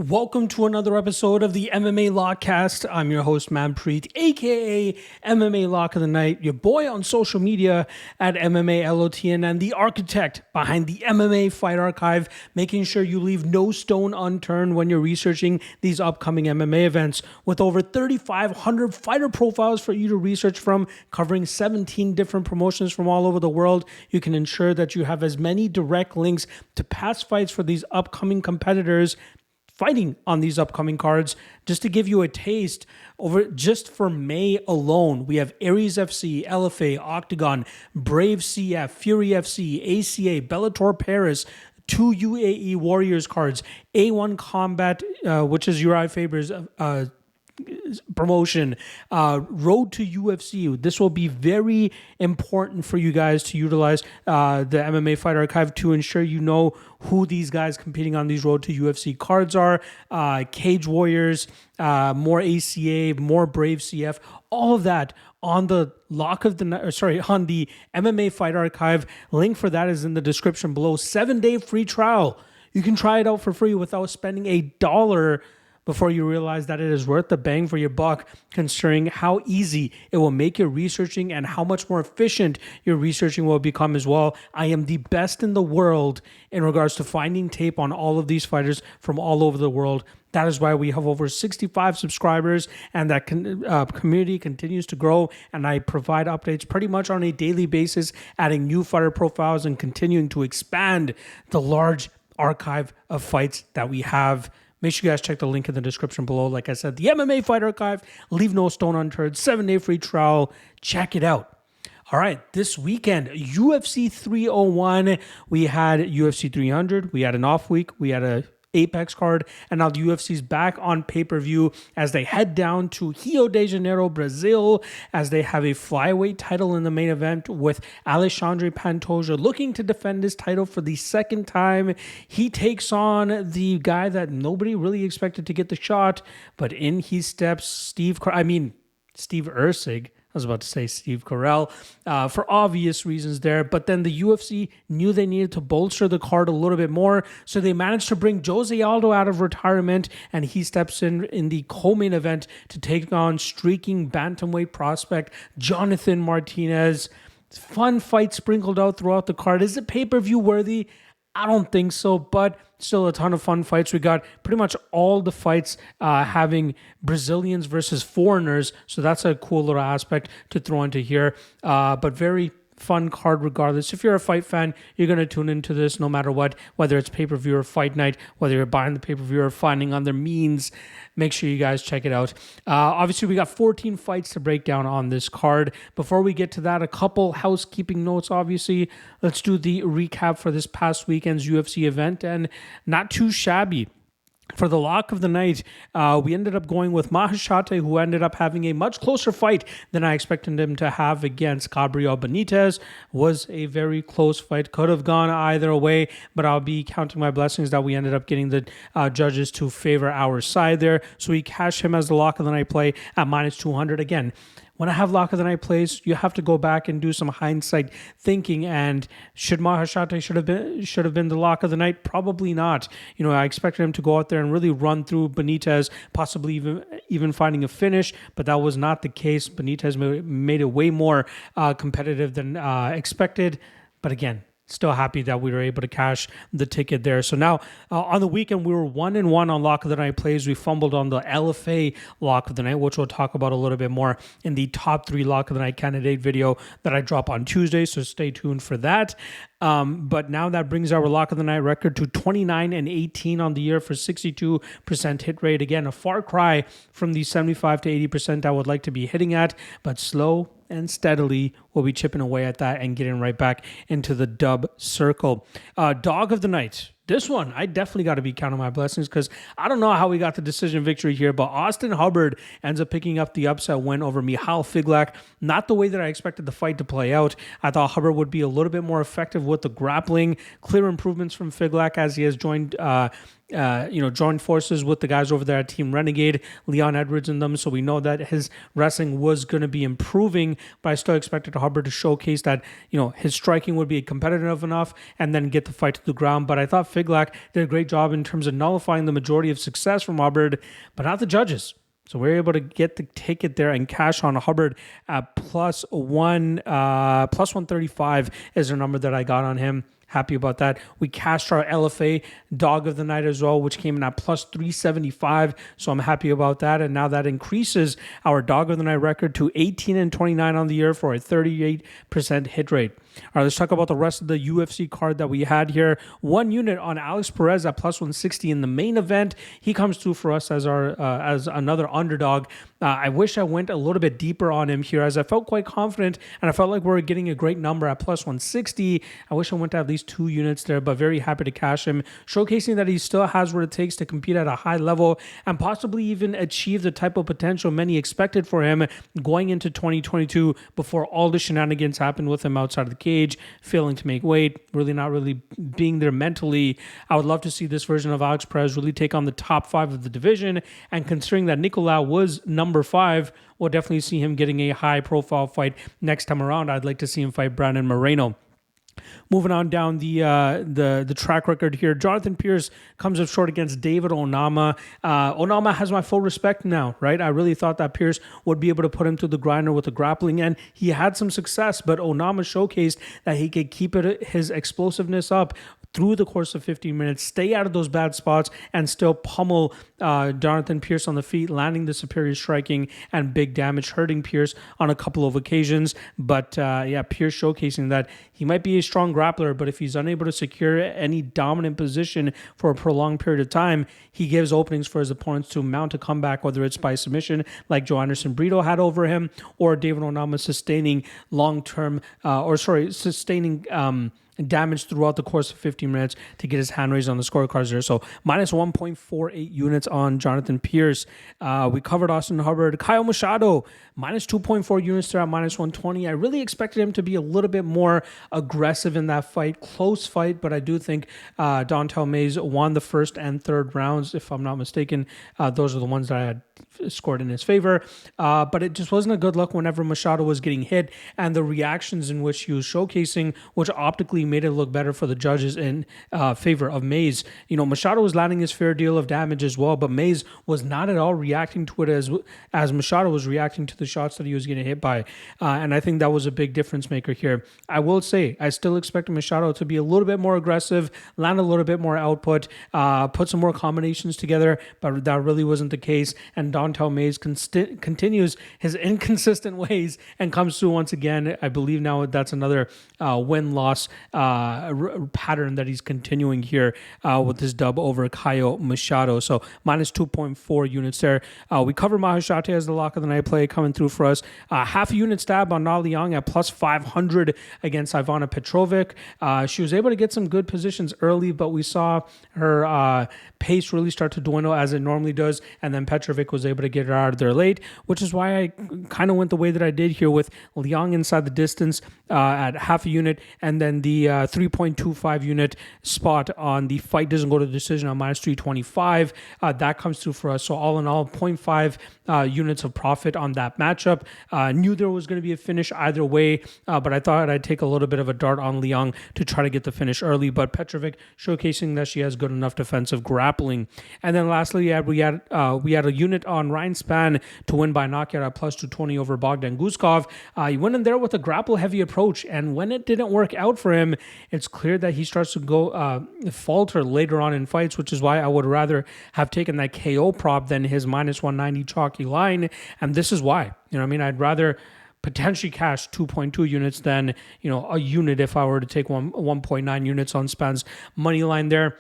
Welcome to another episode of the MMA Lockcast. I'm your host, Manpreet, aka MMA Lock of the Night, your boy on social media at MMALOTN, and the architect behind the MMA Fight Archive, making sure you leave no stone unturned when you're researching these upcoming MMA events. With over 3,500 fighter profiles for you to research from, covering 17 different promotions from all over the world, you can ensure that you have as many direct links to past fights for these upcoming competitors fighting on these upcoming cards. Just to give you a taste, just for May alone, we have Aries FC, LFA, Octagon, Brave CF, Fury FC, ACA, Bellator Paris, 2 UAE Warriors cards, A1 Combat, which is Uriah Faber's promotion, road to UFC. This will be very important for you guys to utilize the MMA Fight Archive to ensure you know who these guys competing on these road to UFC cards are. Cage Warriors, more ACA, more Brave CF, all of that on the on the MMA Fight Archive. Link for that is in the description below. 7-day free trial. You can try it out for free without spending $1 before you realize that it is worth the bang for your buck, considering how easy it will make your researching and how much more efficient your researching will become as well. I am the best in the world in regards to finding tape on all of these fighters from all over the world. That is why we have over 65 subscribers, and that community continues to grow, and I provide updates pretty much on a daily basis, adding new fighter profiles and continuing to expand the large archive of fights that we have. Make sure you guys check the link in the description below. Like I said, the MMA Fight Archive, leave no stone unturned, 7-day free trial. Check it out. All right, this weekend, UFC 301, we had UFC 300, we had an off week, we had a Apex card, and now the UFC's back on pay-per-view as they head down to Rio de Janeiro, Brazil, as they have a flyweight title in the main event with Alexandre Pantoja looking to defend his title for the second time. He takes on the guy that nobody really expected to get the shot, but in he steps Steve Erceg. I was about to say Steve Carell, for obvious reasons there. But then the UFC knew they needed to bolster the card a little bit more, so they managed to bring Jose Aldo out of retirement, and he steps in the co-main event to take on streaking bantamweight prospect Jonathan Martinez. Fun fight sprinkled out throughout the card. Is it pay-per-view worthy? I don't think so, but still a ton of fun fights. We got pretty much all the fights having Brazilians versus foreigners, so that's a cool little aspect to throw into here. But very fun card regardless. If you're a fight fan, you're going to tune into this no matter what, whether it's pay-per-view or fight night, whether you're buying the pay-per-view or finding other means. Make sure you guys check it out. Obviously, we got 14 fights to break down on this card. Before we get to that, a couple housekeeping notes, obviously. Let's do the recap for this past weekend's UFC event, and not too shabby. For the lock of the night, we ended up going with Maheshate, who ended up having a much closer fight than I expected him to have against Gabriel Benitez. Was a very close fight. Could have gone either way, but I'll be counting my blessings that we ended up getting the judges to favor our side there. So we cashed him as the lock of the night play at minus 200. Again, when I have lock of the night plays, you have to go back and do some hindsight thinking. And should Maheshate should have been the lock of the night? Probably not. You know, I expected him to go out there and really run through Benitez, possibly even finding a finish, but that was not the case. Benitez made it way more competitive than expected. But again, still happy that we were able to cash the ticket there. So now on the weekend, we were 1-1 on lock of the night plays. We fumbled on the LFA lock of the night, which we'll talk about a little bit more in the top 3 lock of the night candidate video that I drop on Tuesday. So stay tuned for that. But now that brings our lock of the night record to 29-18 on the year for 62% hit rate. Again, a far cry from the 75 to 80% I would like to be hitting at, but slow and steadily we'll be chipping away at that and getting right back into the dub circle. Dog of the night. This one, I definitely got to be counting my blessings because I don't know how we got the decision victory here, but Austin Hubbard ends up picking up the upset win over Michal Figlak. Not the way that I expected the fight to play out. I thought Hubbard would be a little bit more effective with the grappling. Clear improvements from Figlak as he has joined joined forces with the guys over there at Team Renegade, Leon Edwards and them. So we know that his wrestling was going to be improving, but I still expected Hubbard Hubbard to showcase that, his striking would be competitive enough and then get the fight to the ground. But I thought Figlak did a great job in terms of nullifying the majority of success from Hubbard, but not the judges. So we're able to get the ticket there and cash on Hubbard at plus 135 is the number that I got on him. Happy about that. We cashed our LFA dog of the night as well, which came in at plus 375. So I'm happy about that. And now that increases our dog of the night record to 18-29 on the year for a 38% hit rate. All right, let's talk about the rest of the UFC card that we had here. 1 unit on Alex Perez at plus 160 in the main event. He comes through for us as as another underdog. I wish I went a little bit deeper on him here, as I felt quite confident and I felt like we were getting a great number at plus 160. I wish I went to at least 2 units there, but very happy to cash him, showcasing that he still has what it takes to compete at a high level and possibly even achieve the type of potential many expected for him going into 2022 before all the shenanigans happened with him outside of the cage, failing to make weight, not really being there mentally. I would love to see this version of Alex Perez really take on the top 5 of the division, and considering that Nicolau was number 5, we'll definitely see him getting a high profile fight next time around. I'd like to see him fight Brandon Moreno. Moving on down the track record here, Jonathan Pierce comes up short against David Onama. Onama has my full respect now, right? I really thought that Pierce would be able to put him to the grinder with the grappling, and he had some success, but Onama showcased that he could keep his explosiveness up through the course of 15 minutes, stay out of those bad spots, and still pummel Jonathan Pierce on the feet, landing the superior striking and big damage, hurting Pierce on a couple of occasions. But Pierce showcasing that he might be a strong grappler, but if he's unable to secure any dominant position for a prolonged period of time, he gives openings for his opponents to mount a comeback, whether it's by submission like Joe Anderson Brito had over him, or David Onama sustaining damage throughout the course of 15 minutes to get his hand raised on the scorecards there. So minus 1.48 units on Jonathan Pierce. We covered Austin Hubbard. Kyle Machado, minus 2.4 units there at minus 120. I really expected him to be a little bit more aggressive in that fight. Close fight, but I do think Dontel Mays won the first and third rounds, if I'm not mistaken. Those are the ones that I had scored in his favor. But it just wasn't a good look whenever Machado was getting hit, and the reactions in which he was showcasing, which optically made it look better for the judges in favor of Mays. Machado was landing his fair deal of damage as well, but Mays was not at all reacting to it as Machado was reacting to the shots that he was getting hit by. And I think that was a big difference maker here. I will say, I still expect Machado to be a little bit more aggressive, land a little bit more output, put some more combinations together, but that really wasn't the case. And Dontel Mays continues his inconsistent ways and comes through once again. I believe now that's another win-loss pattern that he's continuing here with this dub over Kyle Machado. So minus 2.4 units there. We covered Mahashate as the lock of the night play coming through for us. Half a unit stab on Na Liang at plus 500 against Ivana Petrovic. She was able to get some good positions early, but we saw her pace really start to dwindle as it normally does, and then Petrovic was able to get her out of there late, which is why I kind of went the way that I did here with Liang inside the distance at half a unit, and then the 3.25 unit spot on the fight doesn't go to decision on minus 325. That comes through for us. So all in all, 0.5 units of profit on that matchup. Knew there was going to be a finish either way, but I thought I'd take a little bit of a dart on Liang to try to get the finish early, but Petrovic showcasing that she has good enough defensive grappling. And then lastly, we had a unit on Ryan Spann to win by knockout at plus 220 over Bogdan Guskov. He went in there with a grapple heavy approach, and when it didn't work out for him, it's clear that he starts to go falter later on in fights, which is why I would rather have taken that KO prop than his minus 190 chalky line. And this is why, I'd rather potentially cash 2.2 units than, a unit if I were to take 1.9 units on Spann's money line there.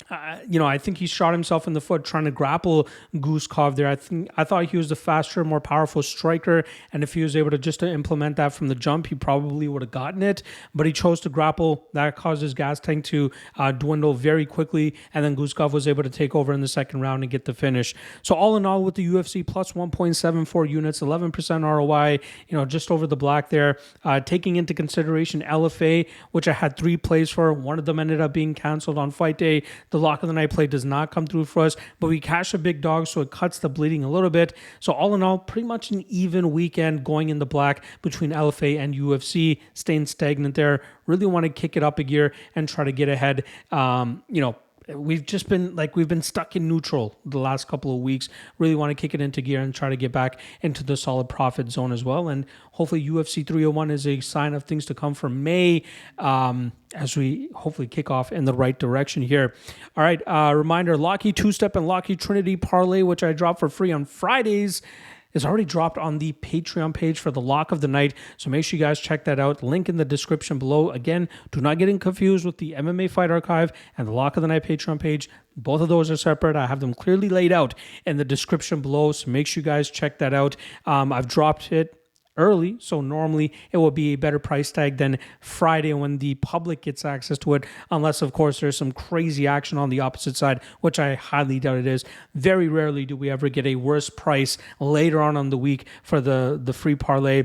I think he shot himself in the foot trying to grapple Guskov there. I thought he was the faster, more powerful striker, and if he was able to implement that from the jump, he probably would have gotten it. But he chose to grapple. That caused his gas tank to dwindle very quickly, and then Guskov was able to take over in the second round and get the finish. So all in all, with the UFC plus 1.74 units, 11% ROI, just over the black there. Taking into consideration LFA, which I had 3 plays for. One of them ended up being canceled on fight day. The lock of the night play does not come through for us, but we cash a big dog, so it cuts the bleeding a little bit. So all in all, pretty much an even weekend going in the black between LFA and UFC, staying stagnant there. Really want to kick it up a gear and try to get ahead. We've been stuck in neutral the last couple of weeks. Really want to kick it into gear and try to get back into the solid profit zone as well. And hopefully UFC 301 is a sign of things to come for May, as we hopefully kick off in the right direction here. All right, reminder, Lucky Two-Step and Lucky Trinity Parlay, which I drop for free on Fridays, is already dropped on the Patreon page for the lock of the night. So make sure you guys check that out. Link in the description below. Again, do not get confused with the MMA Fight Archive and the lock of the night Patreon page. Both of those are separate. I have them clearly laid out in the description below. So make sure you guys check that out. I've dropped it early, so normally it will be a better price tag than Friday when the public gets access to it, unless of course there's some crazy action on the opposite side, which I highly doubt it is. Very rarely do we ever get a worse price later on the week for the free parlay.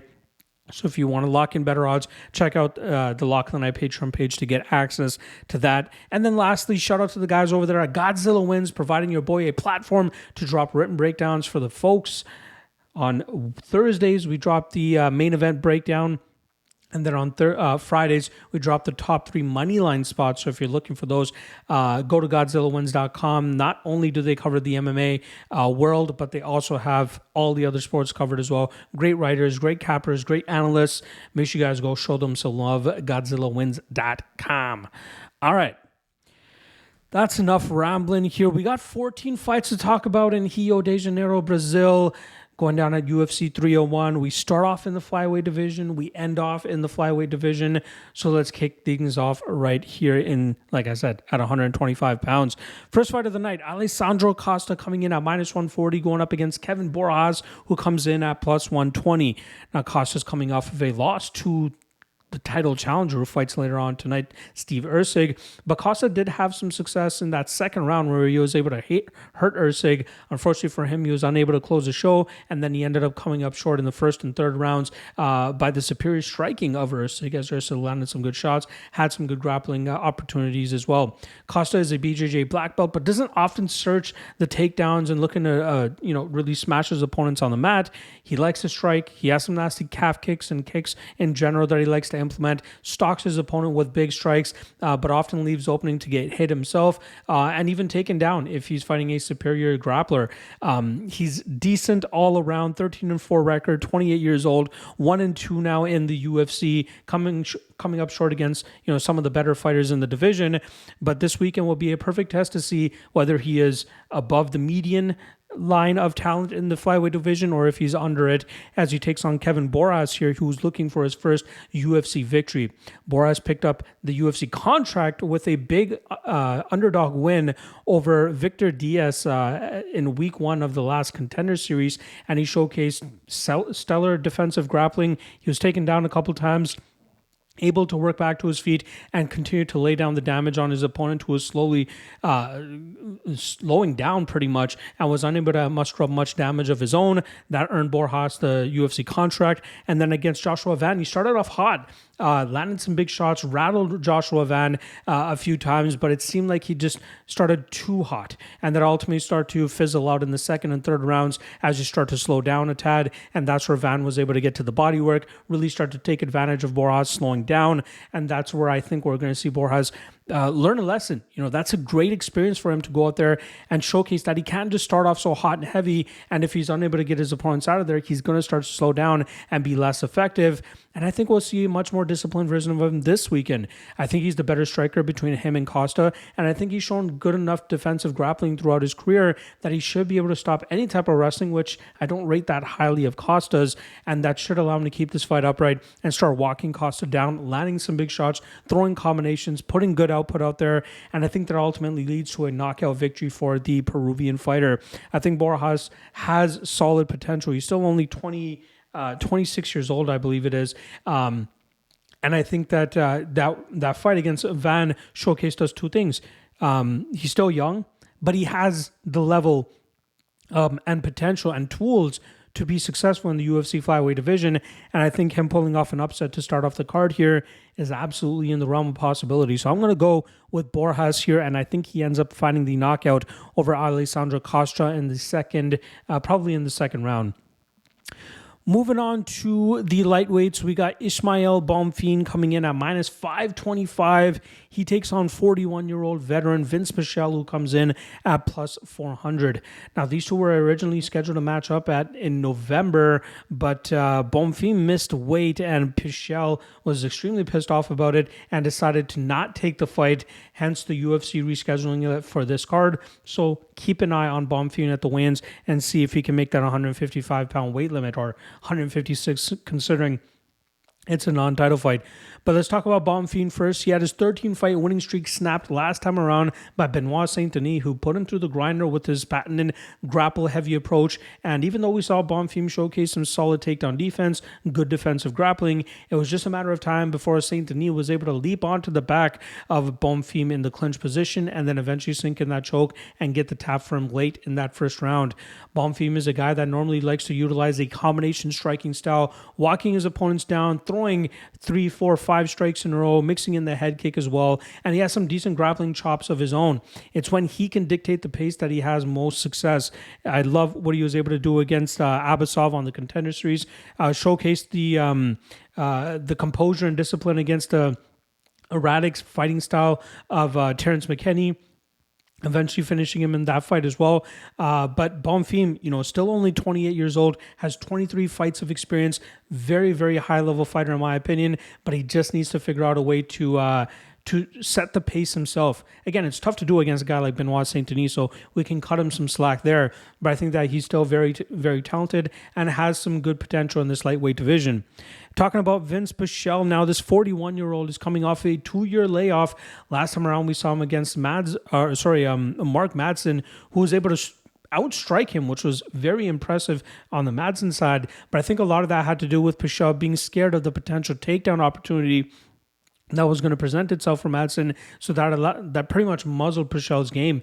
So if you want to lock in better odds, check out the Lock of the Night Patreon page to get access to that. And then lastly, shout out to the guys over there at Godzilla Wins, providing your boy a platform to drop written breakdowns for the folks. On Thursdays, we drop the main event breakdown. And then on Fridays, we drop the top 3 money line spots. So if you're looking for those, go to GodzillaWins.com. Not only do they cover the MMA world, but they also have all the other sports covered as well. Great writers, great cappers, great analysts. Make sure you guys go show them some love. GodzillaWins.com. All right. That's enough rambling here. We got 14 fights to talk about in Rio de Janeiro, Brazil. Going down at UFC 301. We start off in the flyweight division. We end off in the flyweight division. So let's kick things off right here in, like I said, at 125 pounds. First fight of the night, Alessandro Costa coming in at minus 140, going up against Kevin Borjas, who comes in at plus 120. Now, Costa's coming off of a loss to the title challenger who fights later on tonight, Steve Erceg. But Costa did have some success in that second round where he was able to hurt Erceg. Unfortunately for him, he was unable to close the show, and then he ended up coming up short in the first and third rounds by the superior striking of Erceg, as Erceg landed some good shots, had some good grappling opportunities as well. Costa is a BJJ black belt, but doesn't often search the takedowns and looking to really smash his opponents on the mat. He likes to strike. He has some nasty calf kicks and kicks in general that he likes to implement, stalks his opponent with big strikes, but often leaves opening to get hit himself and even taken down if he's fighting a superior grappler. He's decent all around, 13-4 record, 28 years old, 1-2 now in the UFC, coming up short against some of the better fighters in the division. But this weekend will be a perfect test to see whether he is above the median line of talent in the flyweight division or if he's under it, as he takes on Kevin Borjas here, who's looking for his first UFC victory. Borjas picked up the UFC contract with a big underdog win over Victor Diaz in week 1 of the last Contender series, and he showcased stellar defensive grappling. He was taken down a couple times, able to work back to his feet and continue to lay down the damage on his opponent, who was slowly slowing down pretty much and was unable to muster up much damage of his own. That earned Borjas the UFC contract. And then against Joshua Van, he started off hot, landed some big shots, rattled Joshua Van a few times, but it seemed like he just started too hot. And that ultimately started to fizzle out in the second and third rounds as you start to slow down a tad. And that's where Van was able to get to the body work, really start to take advantage of Borjas slowing down. And that's where I think we're going to see Borjas learn a lesson. That's a great experience for him to go out there and showcase that he can't just start off so hot and heavy, and if he's unable to get his opponents out of there, he's going to start to slow down and be less effective. And I think we'll see a much more disciplined version of him this weekend. I think he's the better striker between him and Costa, and I think he's shown good enough defensive grappling throughout his career that he should be able to stop any type of wrestling, which I don't rate that highly of Costa's, and that should allow him to keep this fight upright and start walking Costa down, landing some big shots, throwing combinations, putting good output out there, and I think that ultimately leads to a knockout victory for the Peruvian fighter. I think Borjas has solid potential. He's still only 26 years old, I believe it is. And I think that that fight against Van showcased us two things. He's still young, but he has the level and potential and tools to be successful in the UFC flyweight division. And I think him pulling off an upset to start off the card here is absolutely in the realm of possibility. So I'm going to go with Borjas here, and I think he ends up finding the knockout over Alessandro Costa in the second, probably in the second round. Moving on to the lightweights, we got Ismael Bonfim coming in at minus 525. He takes on 41-year-old veteran Vince Pichel, who comes in at plus 400. Now, these two were originally scheduled to match up in November, but Bonfim missed weight, and Pichel was extremely pissed off about it and decided to not take the fight, hence the UFC rescheduling it for this card. So keep an eye on Bonfim at the weigh-ins and see if he can make that 155-pound weight limit, or 156 considering it's a non-title fight. But let's talk about Bonfim first. He had his 13-fight winning streak snapped last time around by Benoit Saint-Denis, who put him through the grinder with his patented grapple-heavy approach. And even though we saw Bonfim showcase some solid takedown defense, good defensive grappling, it was just a matter of time before Saint-Denis was able to leap onto the back of Bonfim in the clinch position and then eventually sink in that choke and get the tap for him late in that first round. Bonfim is a guy that normally likes to utilize a combination striking style, walking his opponents down, throwing 3, 4, 5 strikes in a row, mixing in the head kick as well, and he has some decent grappling chops of his own. It's when he can dictate the pace that he has most success. I love what he was able to do against Abasov on the Contender Series, showcased the composure and discipline against the erratic fighting style of Terrence McKinney, eventually finishing him in that fight as well. But Bonfim, still only 28 years old, has 23 fights of experience, very, very high-level fighter in my opinion, but he just needs to figure out a way to set the pace himself. Again, it's tough to do against a guy like Benoit Saint-Denis, so we can cut him some slack there, but I think that he's still very, very talented and has some good potential in this lightweight division. Talking about Vince Pichel now, this 41-year-old is coming off a 2-year layoff. Last time around, we saw him against Mark Madsen, who was able to outstrike him, which was very impressive on the Madsen side. But I think a lot of that had to do with Pichel being scared of the potential takedown opportunity that was going to present itself for Madsen, so that pretty much muzzled Pichel's game.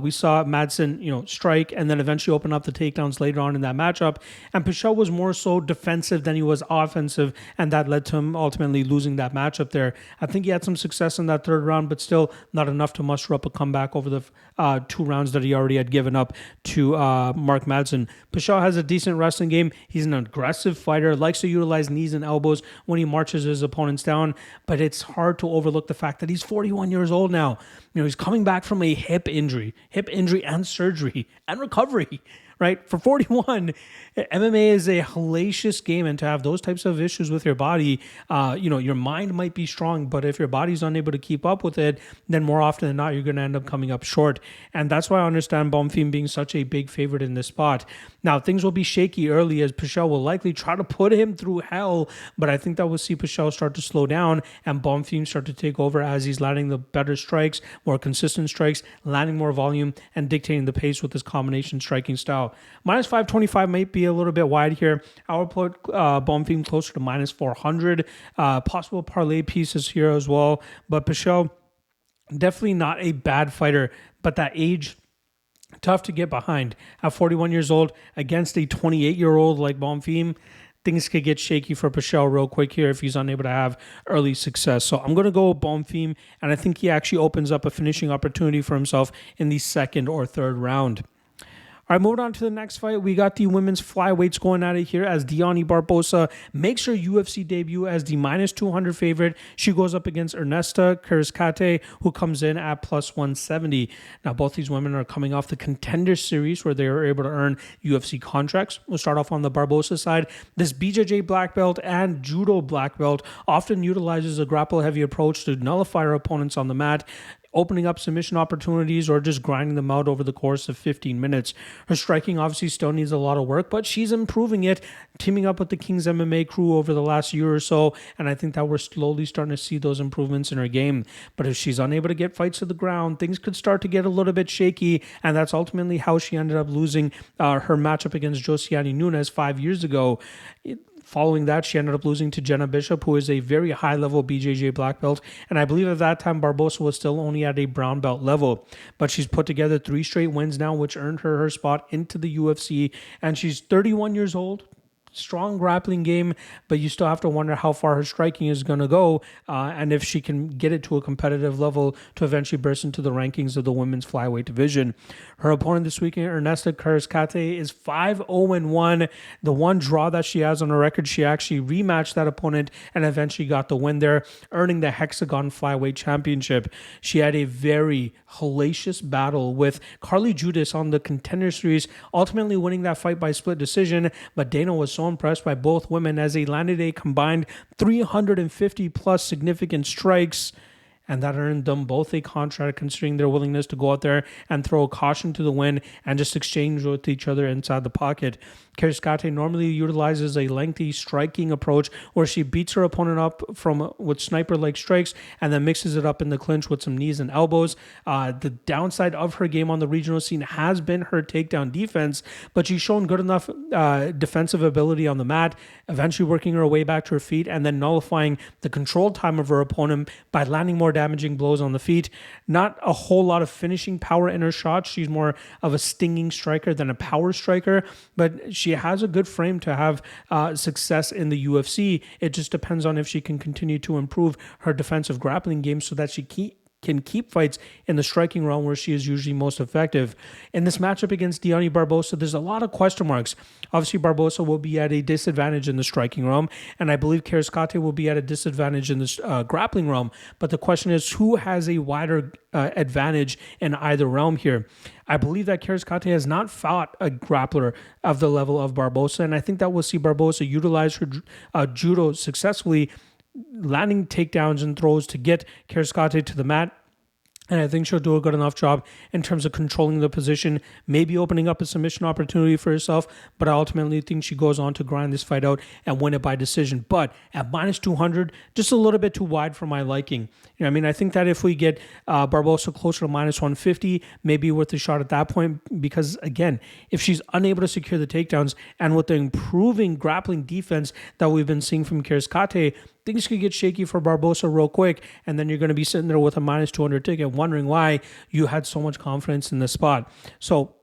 We saw Madsen, strike and then eventually open up the takedowns later on in that matchup, and Pichel was more so defensive than he was offensive, and that led to him ultimately losing that matchup there. I think he had some success in that third round, but still not enough to muster up a comeback over the 2 rounds that he already had given up to Mark Madsen. Pichel has a decent wrestling game. He's an aggressive fighter, likes to utilize knees and elbows when he marches his opponents down, but it's hard to overlook the fact that he's 41 years old now. He's coming back from a hip injury and surgery and recovery. Right? For 41, MMA is a hellacious game, and to have those types of issues with your body, your mind might be strong, but if your body's unable to keep up with it, then more often than not, you're going to end up coming up short. And that's why I understand Bonfim being such a big favorite in this spot. Now, things will be shaky early as Pichel will likely try to put him through hell, but I think that we'll see Pichel start to slow down and Bonfim start to take over as he's landing the better strikes, more consistent strikes, landing more volume, and dictating the pace with his combination striking style. Minus 525 might be a little bit wide here. I would put Bonfim closer to minus 400. Possible parlay pieces here as well. But Pichel, definitely not a bad fighter, but that age, tough to get behind. At 41 years old, against a 28-year-old like Bonfim, things could get shaky for Pichel real quick here if he's unable to have early success. So I'm going to go with Bonfim, and I think he actually opens up a finishing opportunity for himself in the second or third round. All right, moving on to the next fight. We got the women's flyweights going at it here as Diani Barbosa makes her UFC debut as the minus 200 favorite. She goes up against Ernesto Kareckaite, who comes in at plus 170. Now, both these women are coming off the Contender Series where they were able to earn UFC contracts. We'll start off on the Barbosa side. This BJJ black belt and judo black belt often utilizes a grapple-heavy approach to nullify her opponents on the mat, opening up submission opportunities or just grinding them out over the course of 15 minutes. Her striking obviously still needs a lot of work, but she's improving it, teaming up with the King's MMA crew over the last year or so, and I think that we're slowly starting to see those improvements in her game. But if she's unable to get fights to the ground, things could start to get a little bit shaky, and that's ultimately how she ended up losing her matchup against Josiane Nunes 5 years ago. following that, she ended up losing to Jenna Bishop, who is a very high-level BJJ black belt. And I believe at that time, Barbosa was still only at a brown belt level. But she's put together 3 straight wins now, which earned her spot into the UFC. And she's 31 years old. Strong grappling game, but you still have to wonder how far her striking is going to go and if she can get it to a competitive level to eventually burst into the rankings of the women's flyweight division. Her opponent this weekend, Ernesto Kareckaite, is 5-0-1. The one draw that she has on her record, she actually rematched that opponent and eventually got the win there, earning the Hexagon Flyweight Championship. She had a very hellacious battle with Carly Judas on the Contender Series, ultimately winning that fight by split decision, but Dana was so impressed by both women as they landed a combined 350 plus significant strikes, and that earned them both a contract, considering their willingness to go out there and throw a caution to the wind and just exchange with each other inside the pocket. Kareckaite normally utilizes a lengthy striking approach where she beats her opponent up with sniper-like strikes and then mixes it up in the clinch with some knees and elbows. The downside of her game on the regional scene has been her takedown defense, but she's shown good enough defensive ability on the mat, eventually working her way back to her feet and then nullifying the control time of her opponent by landing more damaging blows on the feet. Not a whole lot of finishing power in her shots. She's more of a stinging striker than a power striker, but she has a good frame to have success in the UFC. It just depends on if she can continue to improve her defensive grappling game so that she can keep fights in the striking realm where she is usually most effective. In this matchup against Diani Barbosa, there's a lot of question marks. Obviously, Barbosa will be at a disadvantage in the striking realm, and I believe Kareckaite will be at a disadvantage in the grappling realm. But the question is, who has a wider advantage in either realm here? I believe that Kareckaite has not fought a grappler of the level of Barbosa, and I think that we'll see Barbosa utilize her judo successfully, landing takedowns and throws to get Kareckaite to the mat. And I think she'll do a good enough job in terms of controlling the position, maybe opening up a submission opportunity for herself. But I ultimately think she goes on to grind this fight out and win it by decision. But at minus 200, just a little bit too wide for my liking. You know, I mean, I think that if we get Barbosa closer to minus 150, maybe worth a shot at that point. Because again, if she's unable to secure the takedowns and with the improving grappling defense that we've been seeing from Kareckaite, things could get shaky for Barbosa real quick, and then you're going to be sitting there with a minus 200 ticket wondering why you had so much confidence in this spot. So,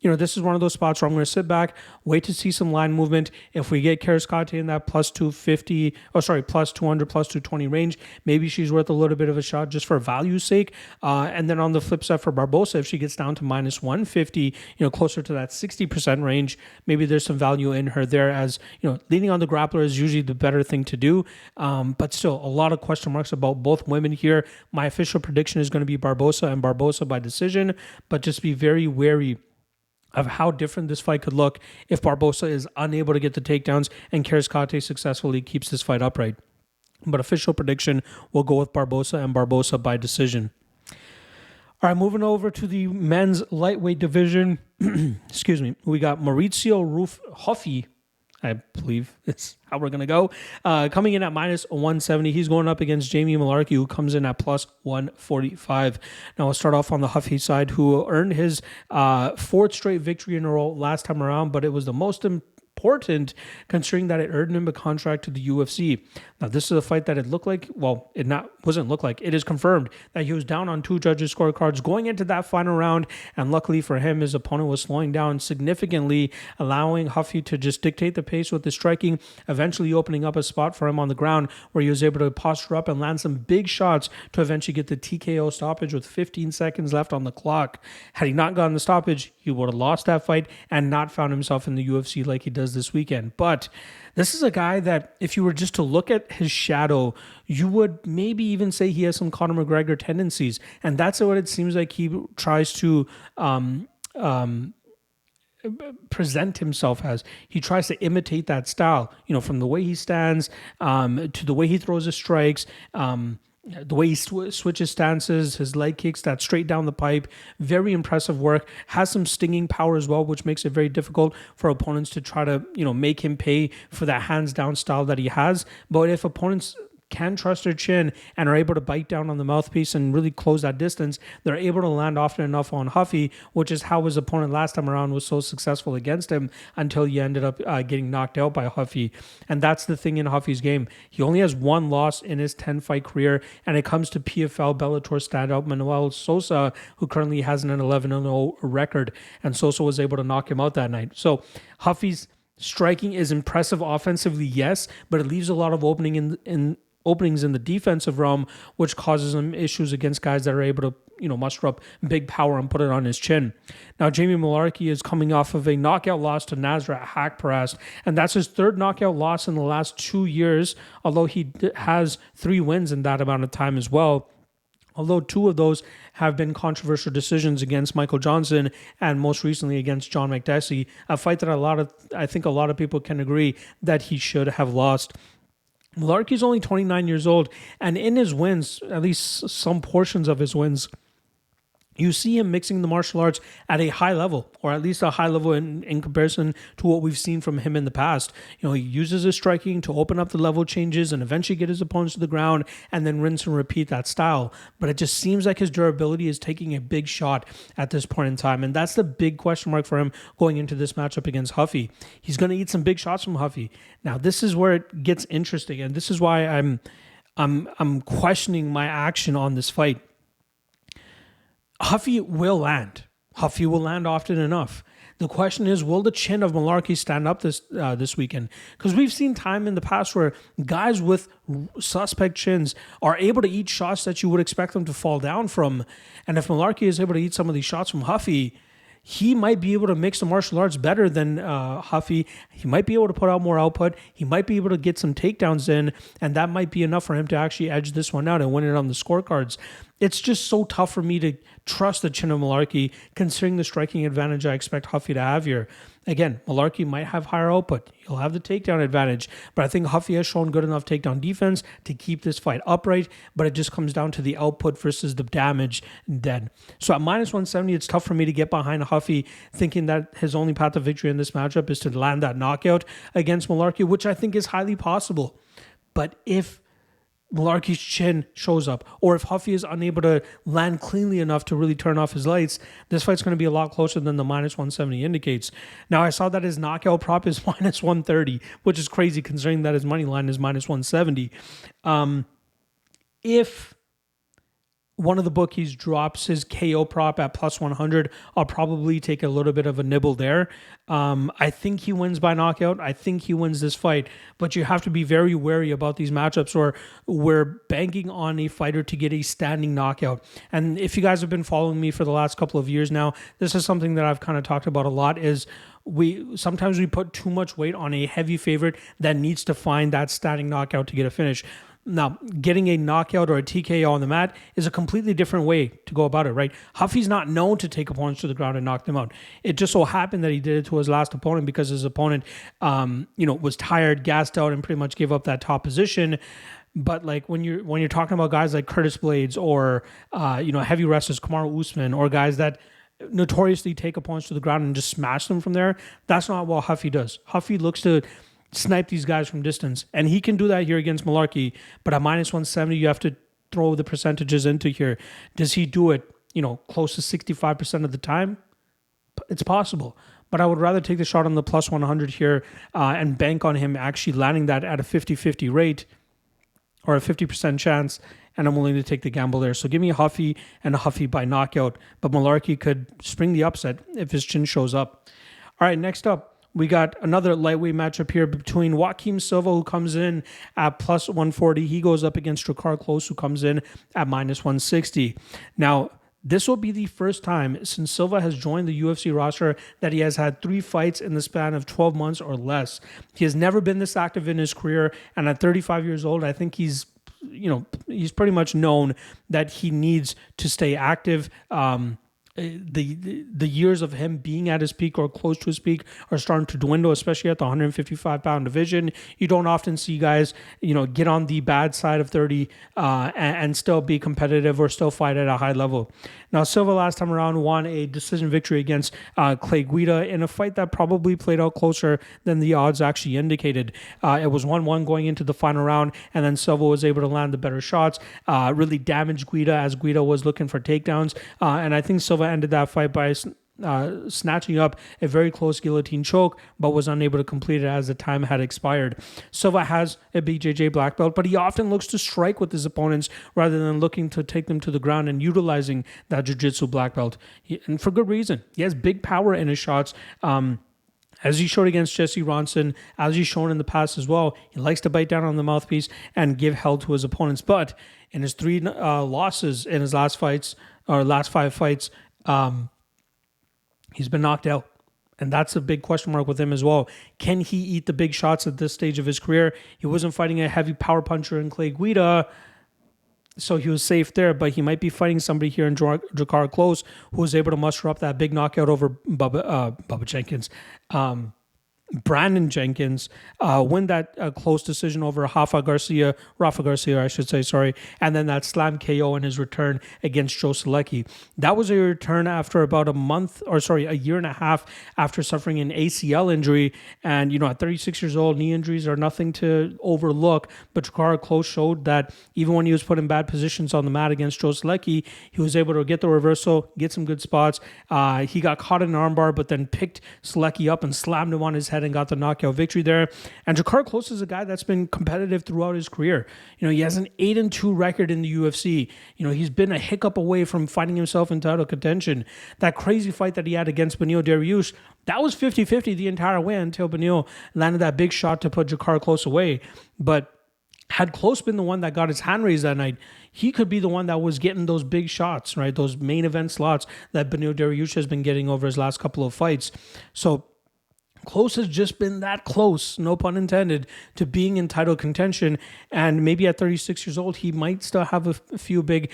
this is one of those spots where I'm going to sit back, wait to see some line movement. If we get Kareckaite in that plus 200, plus 220 range, maybe she's worth a little bit of a shot just for value's sake. And then on the flip side for Barbosa, if she gets down to minus 150, closer to that 60% range, maybe there's some value in her there, as, leaning on the grappler is usually the better thing to do. But still, a lot of question marks about both women here. My official prediction is going to be Barbosa and Barbosa by decision, but just be very wary of how different this fight could look if Barbosa is unable to get the takedowns and Kareckaite successfully keeps this fight upright. But official prediction will go with Barbosa and Barbosa by decision. All right, moving over to the men's lightweight division. Excuse me. We got Maurizio Ruffy, I believe it's how we're going to go. Coming in at minus 170. He's going up against Jamie Mullarkey, who comes in at plus 145. Now, we'll start off on the Huffy side, who earned his 4th straight victory in a row last time around, but it was the most important considering that it earned him a contract to the UFC. Now, this is a fight that it looked like, well, it is confirmed that he was down on 2 judges' scorecards going into that final round, and luckily for him, his opponent was slowing down significantly, allowing Huffy to just dictate the pace with the striking, eventually opening up a spot for him on the ground where he was able to posture up and land some big shots to eventually get the TKO stoppage with 15 seconds left on the clock. Had he not gotten the stoppage, he would have lost that fight and not found himself in the UFC like he does this weekend. But this is a guy that if you were just to look at his shadow, you would maybe even say he has some Conor McGregor tendencies. And that's what it seems like he tries to present himself as. He tries to imitate that style, from the way he stands to the way he throws his strikes, the way he switches stances, his leg kicks that straight down the pipe. Very impressive work. Has some stinging power as well, which makes it very difficult for opponents to try to, make him pay for that hands down style that he has. But if opponents can trust their chin and are able to bite down on the mouthpiece and really close that distance, they're able to land often enough on Ruffy, which is how his opponent last time around was so successful against him until he ended up getting knocked out by Ruffy. And that's the thing in Ruffy's game. He only has one loss in his 10-fight career, and it comes to PFL Bellator standout Manuel Sosa, who currently has an 11-0 record, and Sosa was able to knock him out that night. So Ruffy's striking is impressive offensively, yes, but it leaves a lot of openings in the defensive realm, which causes him issues against guys that are able to, muster up big power and put it on his chin. Now, Jamie Mullarkey is coming off of a knockout loss to Nasrat Haqparast, and that's his third knockout loss in the last 2 years, although he has 3 wins in that amount of time as well. Although 2 of those have been controversial decisions against Michael Johnson and most recently against John McDessie, a fight that I think a lot of people can agree that he should have lost. Mullarkey's only 29 years old, and in his wins, at least some portions of his wins, you see him mixing the martial arts at a high level, or at least a high level in comparison to what we've seen from him in the past. He uses his striking to open up the level changes and eventually get his opponents to the ground and then rinse and repeat that style. But it just seems like his durability is taking a big shot at this point in time. And that's the big question mark for him going into this matchup against Ruffy. He's going to eat some big shots from Ruffy. Now, this is where it gets interesting. And this is why I'm questioning my action on this fight. Ruffy will land. Ruffy will land often enough. The question is, will the chin of Mullarkey stand up this weekend? Because we've seen time in the past where guys with suspect chins are able to eat shots that you would expect them to fall down from. And if Mullarkey is able to eat some of these shots from Ruffy, he might be able to mix the martial arts better than Ruffy. He might be able to put out more output. He might be able to get some takedowns in, and that might be enough for him to actually edge this one out and win it on the scorecards. It's just so tough for me to trust the chin of Mullarkey, considering the striking advantage I expect Ruffy to have here. Again, Mullarkey might have higher output. He'll have the takedown advantage, but I think Ruffy has shown good enough takedown defense to keep this fight upright, but it just comes down to the output versus the damage then. So at minus 170, it's tough for me to get behind Ruffy, thinking that his only path to victory in this matchup is to land that knockout against Mullarkey, which I think is highly possible. But if Mullarkey's chin shows up, or if Ruffy is unable to land cleanly enough to really turn off his lights, this fight's going to be a lot closer than the minus 170 indicates. Now, I saw that his knockout prop is minus 130, which is crazy considering that his money line is minus 170. If one of the bookies drops his KO prop at plus 100, I'll probably take a little bit of a nibble there. I think he wins by knockout. I think he wins this fight, but you have to be very wary about these matchups where we're banking on a fighter to get a standing knockout. And if you guys have been following me for the last couple of years now, this is something that I've kind of talked about a lot, is sometimes we put too much weight on a heavy favorite that needs to find that standing knockout to get a finish. Now, getting a knockout or a TKO on the mat is a completely different way to go about it, right? Ruffy's not known to take opponents to the ground and knock them out. It just so happened that he did it to his last opponent because his opponent, was tired, gassed out, and pretty much gave up that top position. But like when you're talking about guys like Curtis Blades or heavy wrestlers Kamaru Usman, or guys that notoriously take opponents to the ground and just smash them from there, that's not what Ruffy does. Ruffy looks to snipe these guys from distance, and he can do that here against Mullarkey. But at minus 170, you have to throw the percentages into here. Does he do it, close to 65% of the time? It's possible, but I would rather take the shot on the plus 100 here and bank on him actually landing that at a 50-50 rate or a 50% chance, and I'm willing to take the gamble there. So give me a Ruffy and a Ruffy by knockout, but Mullarkey could spring the upset if his chin shows up. All right, next up, we got another lightweight matchup here between Joaquim Silva, who comes in at plus 140. He goes up against Klose, who comes in at minus 160. Now, this will be the first time since Silva has joined the UFC roster that he has had 3 fights in the span of 12 months or less. He has never been this active in his career, and at 35 years old, I think he's pretty much known that he needs to stay active. the years of him being at his peak or close to his peak are starting to dwindle, especially at the 155-pound division. You don't often see guys, get on the bad side of 30 and still be competitive or still fight at a high level. Now, Silva last time around won a decision victory against Clay Guida in a fight that probably played out closer than the odds actually indicated. It was 1-1 going into the final round, and then Silva was able to land the better shots, really damaged Guida as Guida was looking for takedowns, and I think Silva ended that fight by snatching up a very close guillotine choke, but was unable to complete it as the time had expired. Silva has a BJJ black belt, but he often looks to strike with his opponents rather than looking to take them to the ground and utilizing that jiu-jitsu black belt. And for good reason. He has big power in his shots. As he showed against Jesse Ronson, as he's shown in the past as well, he likes to bite down on the mouthpiece and give hell to his opponents. But in his 3 losses in his last 5 fights, he's been knocked out. And that's a big question mark with him as well. Can he eat the big shots at this stage of his career? He wasn't fighting a heavy power puncher in Clay Guida, so he was safe there, but he might be fighting somebody here in Jakar Klose who was able to muster up that big knockout over Bubba Jenkins. Brandon Jenkins, win that close decision over Rafa Garcia, and then that slam KO in his return against Joe Selecki. That was a return after about a year and a half after suffering an ACL injury. And, at 36 years old, knee injuries are nothing to overlook, but Jakar Klose showed that even when he was put in bad positions on the mat against Joe Selecki, he was able to get the reversal, get some good spots. He got caught in an armbar, but then picked Selecki up and slammed him on his head and got the knockout victory there. And Jakar Klose is a guy that's been competitive throughout his career. He has an 8-2 record in the UFC. He's been a hiccup away from finding himself in title contention. That crazy fight that he had against Beneil Dariush, that was 50-50 the entire way until Beneil landed that big shot to put Jakar Klose away. But had Klose been the one that got his hand raised that night, he could be the one that was getting those big shots, right? Those main event slots that Beneil Dariush has been getting over his last couple of fights. So Klose has just been that close, no pun intended, to being in title contention. And maybe at 36 years old, he might still have a few big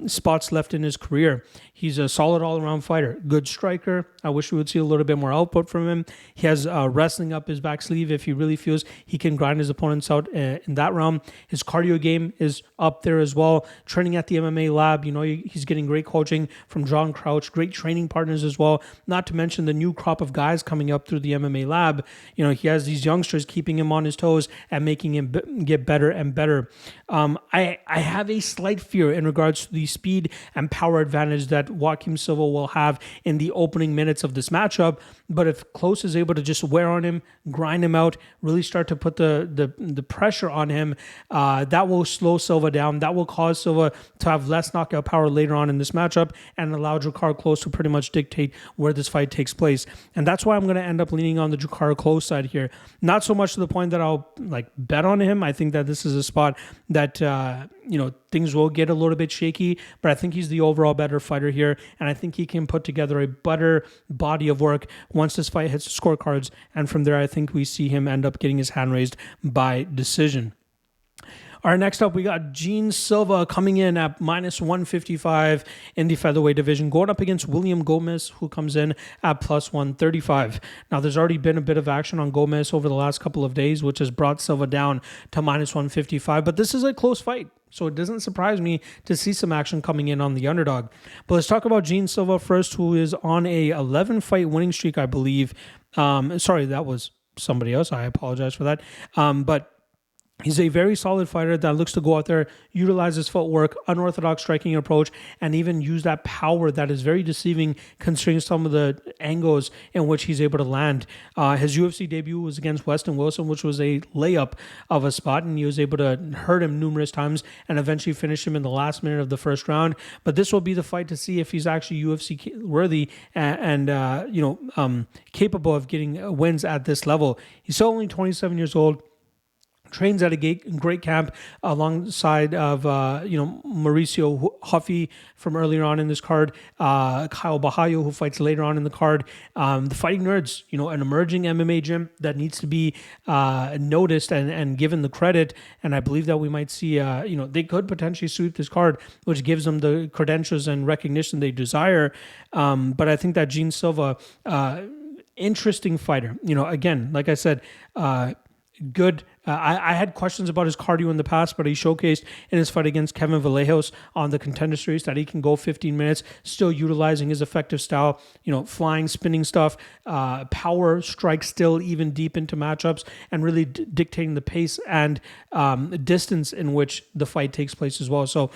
spots left in his career. He's a solid all-around fighter, good striker. I wish we would see a little bit more output from him. He has wrestling up his back sleeve if he really feels he can grind his opponents out in that realm. His cardio game is up there as well. Training at the MMA lab, he's getting great coaching from John Crouch, great training partners as well. Not to mention the new crop of guys coming up through the MMA lab. He has these youngsters keeping him on his toes and making him get better and better. I have a slight fear in regards to the speed and power advantage that Joaquim Silva will have in the opening minutes of this matchup. But if Klose is able to just wear on him, grind him out, really start to put the pressure on him, that will slow Silva down. That will cause Silva to have less knockout power later on in this matchup and allow Jakar Klose to pretty much dictate where this fight takes place. And that's why I'm going to end up leaning on the Jakar Klose side here. Not so much to the point that I'll bet on him. I think that this is a spot that things will get a little bit shaky, but I think he's the overall better fighter here, and I think he can put together a better body of work once this fight hits the scorecards, and from there I think we see him end up getting his hand raised by decision. All right, next up, we got Gene Silva coming in at minus 155 in the featherweight division, going up against William Gomis, who comes in at plus 135. Now, there's already been a bit of action on Gomis over the last couple of days, which has brought Silva down to minus 155, but this is a close fight. So it doesn't surprise me to see some action coming in on the underdog. But let's talk about Gene Silva first, who is on a 11-fight winning streak, I believe. Sorry, that was somebody else. I apologize for that. But he's a very solid fighter that looks to go out there, utilize his footwork, unorthodox striking approach, and even use that power that is very deceiving considering some of the angles in which he's able to land. His UFC debut was against Weston Wilson, which was a layup of a spot, and he was able to hurt him numerous times and eventually finish him in the last minute of the first round. But this will be the fight to see if he's actually UFC worthy and capable of getting wins at this level. He's still only 27 years old. trains at a great camp alongside of Mauricio Ruffy from earlier on in this card, Kyle Borralho, who fights later on in the card. The Fighting Nerds, an emerging MMA gym that needs to be noticed and given the credit. And I believe that we might see, they could potentially sweep this card, which gives them the credentials and recognition they desire. But I think that Gene Silva, interesting fighter. Again, like I said, good. I had questions about his cardio in the past, but he showcased in his fight against Kevin Vallejos on the Contender Series that he can go 15 minutes, still utilizing his effective style, flying, spinning stuff, power, strike still even deep into matchups, and really dictating the pace and distance in which the fight takes place as well. So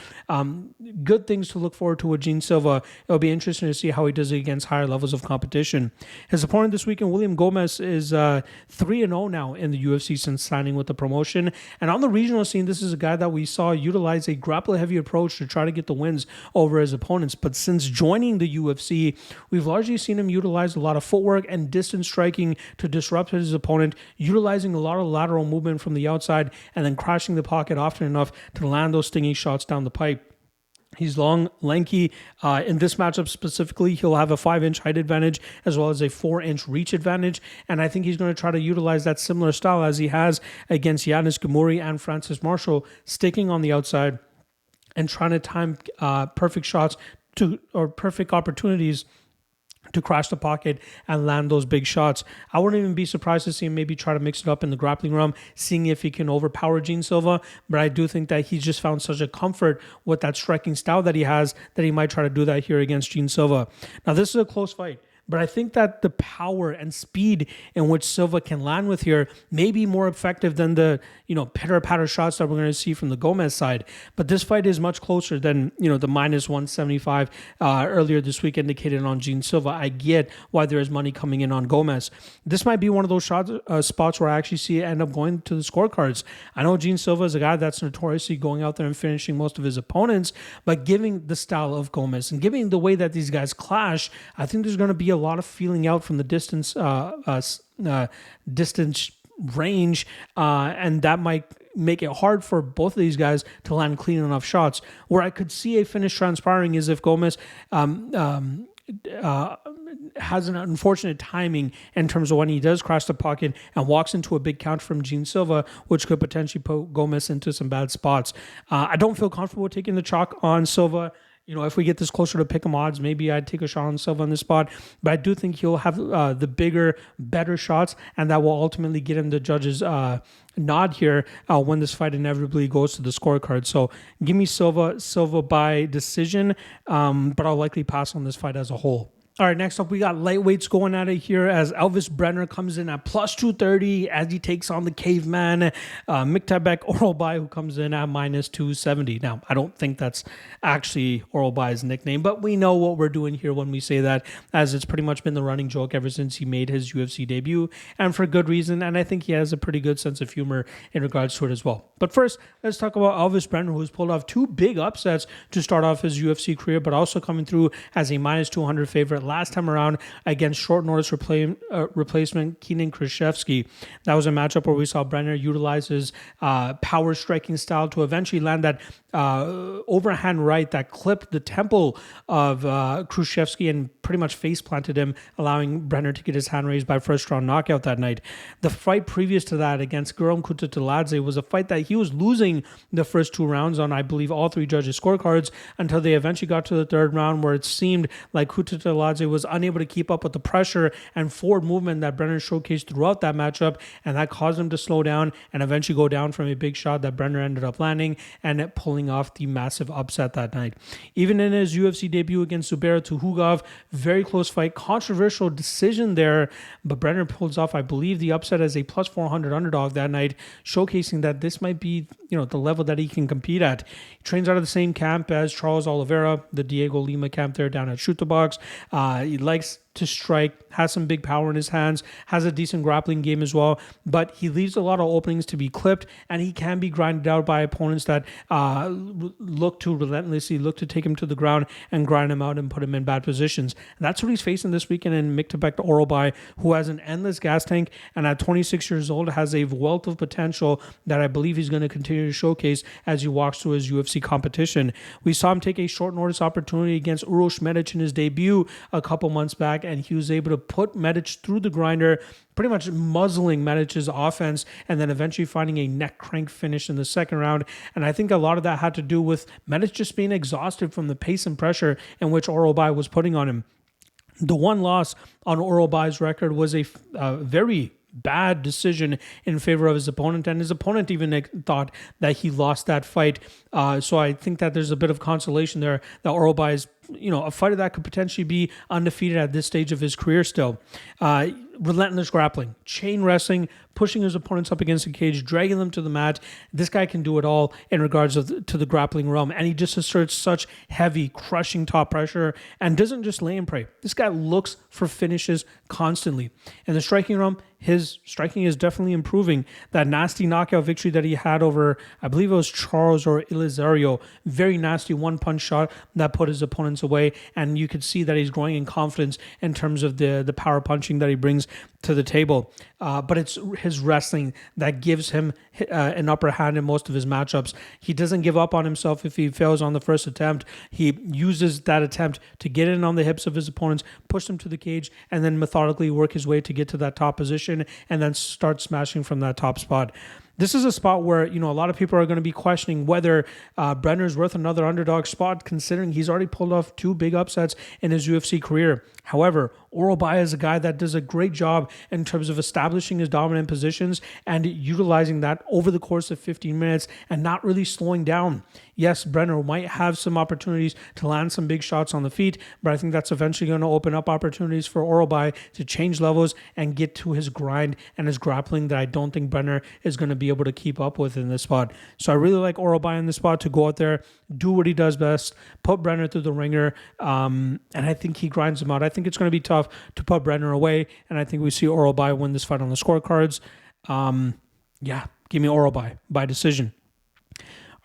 good things to look forward to with Gene Silva. It'll be interesting to see how he does it against higher levels of competition. His opponent this weekend, William Gomis, is 3-0 now in the UFC since signing with the promotion. And on the regional scene, this is a guy that we saw utilize a grapple-heavy approach to try to get the wins over his opponents. But since joining the UFC, we've largely seen him utilize a lot of footwork and distance striking to disrupt his opponent, utilizing a lot of lateral movement from the outside and then crashing the pocket often enough to land those stinging shots down the pipe. He's long, lanky. In this matchup specifically, he'll have a 5-inch height advantage as well as a 4-inch reach advantage. And I think he's going to try to utilize that similar style as he has against Yanis Gamuri and Francis Marshall, sticking on the outside and trying to time perfect shots or perfect opportunities to crash the pocket and land those big shots. I wouldn't even be surprised to see him maybe try to mix it up in the grappling realm, seeing if he can overpower Gene Silva. But I do think that he's just found such a comfort with that striking style that he has that he might try to do that here against Gene Silva. Now, this is a close fight, but I think that the power and speed in which Silva can land with here may be more effective than the, pitter-patter shots that we're going to see from the Gomis side. But this fight is much closer than, the minus 175 earlier this week indicated on Gene Silva. I get why there is money coming in on Gomis. This might be one of those spots where I actually see it end up going to the scorecards. I know Gene Silva is a guy that's notoriously going out there and finishing most of his opponents, but giving the style of Gomis and giving the way that these guys clash, I think there's going to be a lot of feeling out from the distance range, and that might make it hard for both of these guys to land clean enough shots. Where I could see a finish transpiring is if Gomis has an unfortunate timing in terms of when he does crash the pocket and walks into a big count from Gene Silva, which could potentially put Gomis into some bad spots. I don't feel comfortable taking the chalk on Silva. If we get this closer to pick'em odds, maybe I'd take a shot on Silva on this spot. But I do think he'll have the bigger, better shots, and that will ultimately get him the judges' nod here when this fight inevitably goes to the scorecard. So give me Silva by decision, but I'll likely pass on this fight as a whole. All right, next up, we got lightweights going at it here as Elvis Brener comes in at plus 230 as he takes on the caveman, Miktabek Orolbai, who comes in at minus 270. Now, I don't think that's actually Orolbai's nickname, but we know what we're doing here when we say that, as it's pretty much been the running joke ever since he made his UFC debut, and for good reason, and I think he has a pretty good sense of humor in regards to it as well. But first, let's talk about Elvis Brener, who's pulled off 2 big upsets to start off his UFC career, but also coming through as a minus 200 favorite last time around against short notice replacement Kenan Krzyzewski. That was a matchup where we saw Brener utilize his power striking style to eventually land that overhand right that clipped the temple of Krzyzewski and pretty much face planted him, allowing Brener to get his hand raised by first round knockout that night. The fight previous to that against Guram Kutateladze was a fight that he was losing the first 2 rounds on, I believe, all 3 judges' scorecards until they eventually got to the 3rd round, where it seemed like Kutateladze was unable to keep up with the pressure and forward movement that Brener showcased throughout that matchup, and that caused him to slow down and eventually go down from a big shot that Brener ended up landing and pulling off the massive upset that night. Even in his UFC debut against Zubair Tukhugov, very close fight, controversial decision there, but Brener pulls off, I believe, the upset as a plus 400 underdog that night, showcasing that this might be, the level that he can compete at. He trains out of the same camp as Charles Oliveira, the Diego Lima camp there down at Shoot the Box. He likes to strike, has some big power in his hands, has a decent grappling game as well, but he leaves a lot of openings to be clipped, and he can be grinded out by opponents that look to relentlessly look to take him to the ground and grind him out and put him in bad positions. And that's what he's facing this weekend in Miktebek Orolbai, who has an endless gas tank and at 26 years old has a wealth of potential that I believe he's going to continue to showcase as he walks through his UFC competition. We saw him take a short notice opportunity against Uroš Medic in his debut a couple months back, and he was able to put Medic through the grinder, pretty much muzzling Medic's offense, and then eventually finding a neck crank finish in the second round. And I think a lot of that had to do with Medic just being exhausted from the pace and pressure in which Orolbai was putting on him. The one loss on Orolbai's record was a very bad decision in favor of his opponent, and his opponent even thought that he lost that fight. So I think that there's a bit of consolation there that Orolbai is, a fighter that could potentially be undefeated at this stage of his career still. Relentless grappling, chain wrestling, pushing his opponents up against the cage, dragging them to the mat. This guy can do it all in regards to the grappling realm, and he just asserts such heavy, crushing top pressure and doesn't just lay and pray. This guy looks for finishes constantly. In the striking realm, his striking is definitely improving. That nasty knockout victory that he had over, I believe it was Charles or Elizario, very nasty one-punch shot that put his opponents away, and you could see that he's growing in confidence in terms of the power punching that he brings to the table. But it's his wrestling that gives him an upper hand in most of his matchups. He doesn't give up on himself if he fails on the first attempt. He uses that attempt to get in on the hips of his opponents, push them to the cage, and then methodically work his way to get to that top position and then start smashing from that top spot. This is a spot where, a lot of people are going to be questioning whether Brener's worth another underdog spot, considering he's already pulled off 2 big upsets in his UFC career. However, Orolbai is a guy that does a great job in terms of establishing his dominant positions and utilizing that over the course of 15 minutes and not really slowing down. Yes, Brener might have some opportunities to land some big shots on the feet, but I think that's eventually going to open up opportunities for Orolbai to change levels and get to his grind and his grappling that I don't think Brener is going to be able to keep up with in this spot. So I really like Orolbai in this spot to go out there, do what he does best, put Brener through the ringer, and I think he grinds him out. I think it's going to be tough to put Brener away, and I think we see Orolbai win this fight on the scorecards. Give me Orolbai by decision.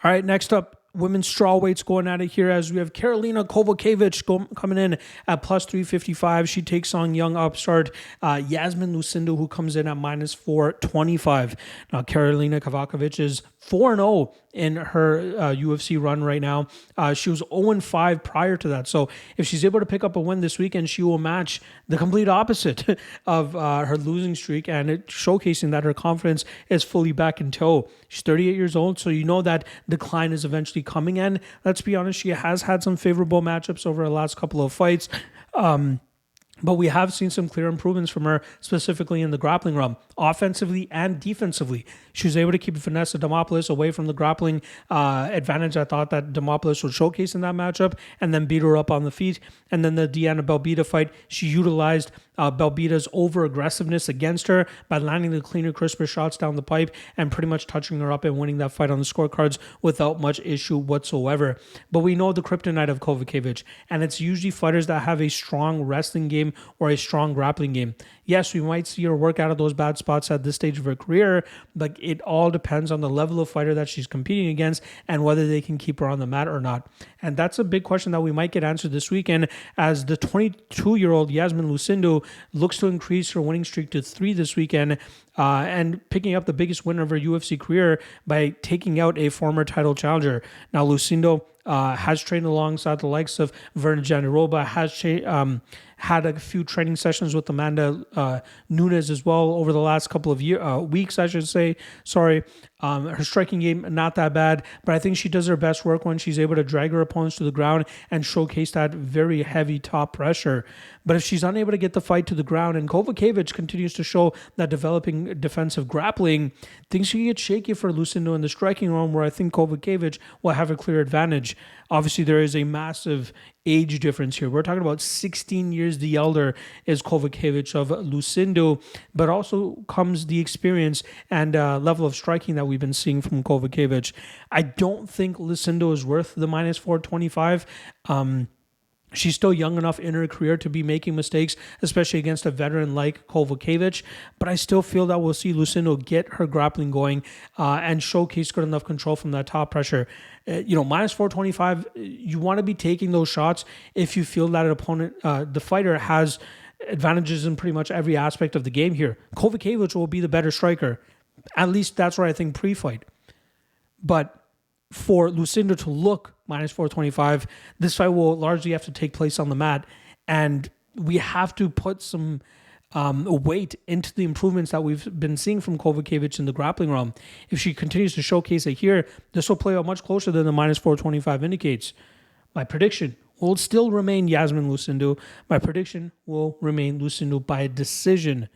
All right, next up, women's strawweights going at it here as we have Karolina Kowalkiewicz coming in at plus 355. She takes on young upstart Yasmin Lucindo, who comes in at minus 425. Now, Karolina Kowalkiewicz is 4-0 in her UFC run right now. She was 0-5 prior to that. So if she's able to pick up a win this weekend, she will match the complete opposite of her losing streak, and it's showcasing that her confidence is fully back in tow. She's 38 years old, so you know that decline is eventually coming in. Let's be honest, she has had some favorable matchups over the last couple of fights. But we have seen some clear improvements from her, specifically in the grappling realm, offensively and defensively. She was able to keep Vanessa Demopoulos away from the grappling advantage I thought that Demopoulos would showcase in that matchup, and then beat her up on the feet. And then the Diana Belbita fight, she utilized Belbita's over-aggressiveness against her by landing the cleaner, crisper shots down the pipe and pretty much touching her up and winning that fight on the scorecards without much issue whatsoever. But we know the kryptonite of Kowalkiewicz, and it's usually fighters that have a strong wrestling game or a strong grappling game. Yes, we might see her work out of those bad spots at this stage of her career, but it all depends on the level of fighter that she's competing against and whether they can keep her on the mat or not. And that's a big question that we might get answered this weekend, as the 22-year-old Yasmin Lucindo looks to increase her winning streak to 3 this weekend, and picking up the biggest win of her UFC career by taking out a former title challenger. Now, Lucindo has trained alongside the likes of Verna Jandiroba, has had a few training sessions with Amanda Nunes as well over the last couple of weeks, I should say. Sorry. Her striking game, not that bad, but I think she does her best work when she's able to drag her opponents to the ground and showcase that very heavy top pressure. But if she's unable to get the fight to the ground and Kowalkiewicz continues to show that developing defensive grappling, things can get shaky for Lucindo in the striking realm, where I think Kowalkiewicz will have a clear advantage. Obviously, there is a massive age difference here. We're talking about 16 years the elder is Kowalkiewicz of Lucindo, but also comes the experience and level of striking that we've been seeing from Kowalkiewicz. I don't think Lucindo is worth the minus 425. She's still young enough in her career to be making mistakes, especially against a veteran like Kowalkiewicz. But I still feel that we'll see Lucindo get her grappling going and showcase good enough control from that top pressure. Minus 425, you want to be taking those shots if you feel that an opponent, the fighter, has advantages in pretty much every aspect of the game here. Kowalkiewicz will be the better striker. At least that's what I think pre-fight. But for Lucindo to look minus 425, this fight will largely have to take place on the mat. And we have to put some weight into the improvements that we've been seeing from Kowalkiewicz in the grappling realm. If she continues to showcase it here, this will play out much closer than the minus 425 indicates. My prediction will still remain Yasmin Lucindo. My prediction will remain Lucindo by decision.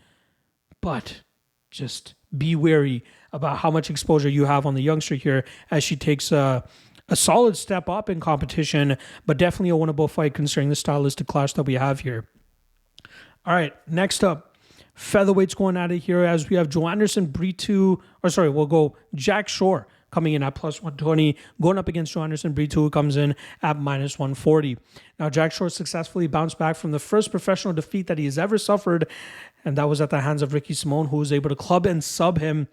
But just be wary about how much exposure you have on the youngster here as she takes a solid step up in competition, but definitely a winnable fight considering the stylistic clash that we have here. All right, next up, featherweights going at it here as we have Brito, we'll go Jack Shore coming in at plus 120, going up against Brito, who comes in at minus 140. Now, Jack Shore successfully bounced back from the first professional defeat that he has ever suffered, and that was at the hands of Ricky Simon, who was able to club and sub him.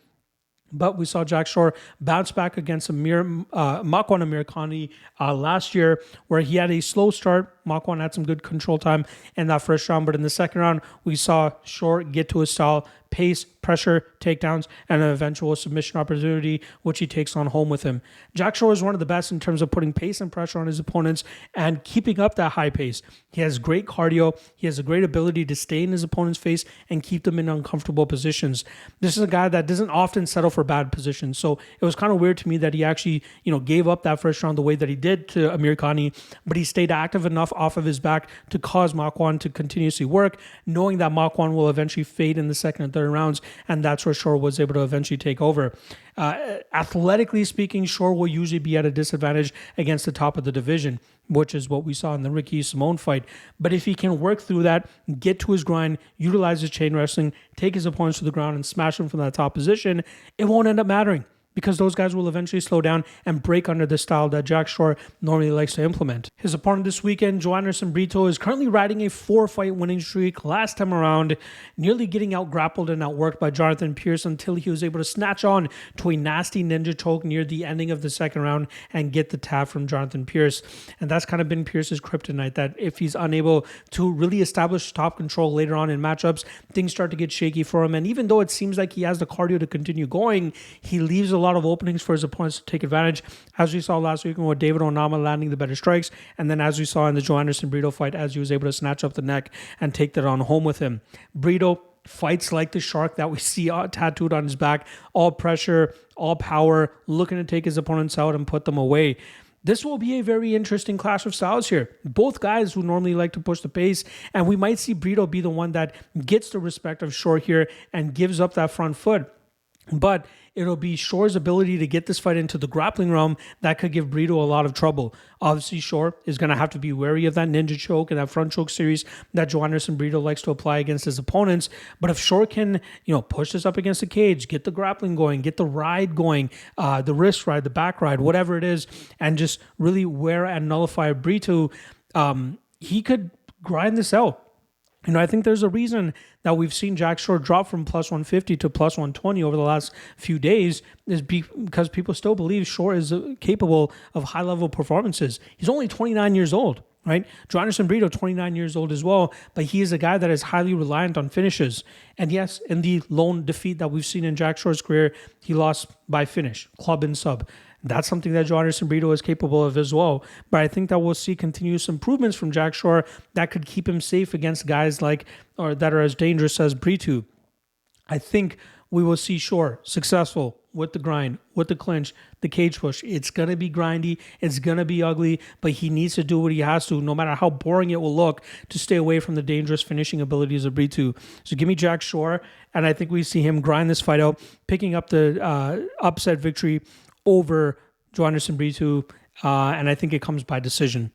But we saw Jack Shore bounce back against Makwan Amirkhani last year, where he had a slow start. Makwan had some good control time in that first round, but in the second round, we saw Shore get to his style, pace, pressure, takedowns, and an eventual submission opportunity, which he takes on home with him. Jack Shore is one of the best in terms of putting pace and pressure on his opponents and keeping up that high pace. He has great cardio. He has a great ability to stay in his opponent's face and keep them in uncomfortable positions. This is a guy that doesn't often settle for bad positions. So it was kind of weird to me that he actually, gave up that first round the way that he did to Amirkhani, but he stayed active enough off of his back to cause Makwan to continuously work, knowing that Makwan will eventually fade in the second and third rounds, and that's where Shore was able to eventually take over. Athletically speaking, Shore will usually be at a disadvantage against the top of the division, which is what we saw in the Ricky Simon fight. But if he can work through that, get to his grind, utilize his chain wrestling, take his opponents to the ground and smash them from that top position, it won't end up mattering, because those guys will eventually slow down and break under the style that Jack Shore normally likes to implement. His opponent this weekend, Brito, is currently riding a 4-fight winning streak. Last time around, nearly getting out-grappled and outworked by Jonathan Pierce until he was able to snatch on to a nasty ninja choke near the ending of the second round and get the tap from Jonathan Pierce. And that's kind of been Pierce's kryptonite, that if he's unable to really establish top control later on in matchups, things start to get shaky for him. And even though it seems like he has the cardio to continue going, he leaves a lot of openings for his opponents to take advantage, as we saw last week with David Onama landing the better strikes, and then as we saw in the Brito fight, as he was able to snatch up the neck and take that on home with him. Brito fights like the shark that we see tattooed on his back, all pressure, all power, looking to take his opponents out and put them away. This will be a very interesting clash of styles here. Both guys who normally like to push the pace, and we might see Brito be the one that gets the respect of Shore here and gives up that front foot. But it'll be Shore's ability to get this fight into the grappling realm that could give Brito a lot of trouble. Obviously, Shore is going to have to be wary of that ninja choke and that front choke series that Brito likes to apply against his opponents. But if Shore can, push this up against the cage, get the grappling going, get the ride going, the wrist ride, the back ride, whatever it is, and just really wear and nullify Brito, he could grind this out. I think there's a reason that we've seen Jack Shore drop from plus 150 to plus 120 over the last few days, is because people still believe Shore is capable of high-level performances. He's only 29 years old, right? Brito, 29 years old as well, but he is a guy that is highly reliant on finishes. And yes, in the lone defeat that we've seen in Jack Shore's career, he lost by finish, club and sub. That's something that Brito is capable of as well. But I think that we'll see continuous improvements from Jack Shore that could keep him safe against guys that are as dangerous as Brito. I think we will see Shore successful with the grind, with the clinch, the cage push. It's going to be grindy. It's going to be ugly, but he needs to do what he has to, no matter how boring it will look, to stay away from the dangerous finishing abilities of Brito. So give me Jack Shore, and I think we see him grind this fight out, picking up the upset victory over Brito, and I think it comes by decision.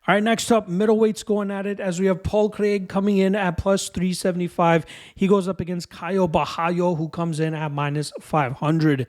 All right, next up, middleweights going at it as we have Paul Craig coming in at plus 375. He goes up against Caio Borralho, who comes in at minus 500.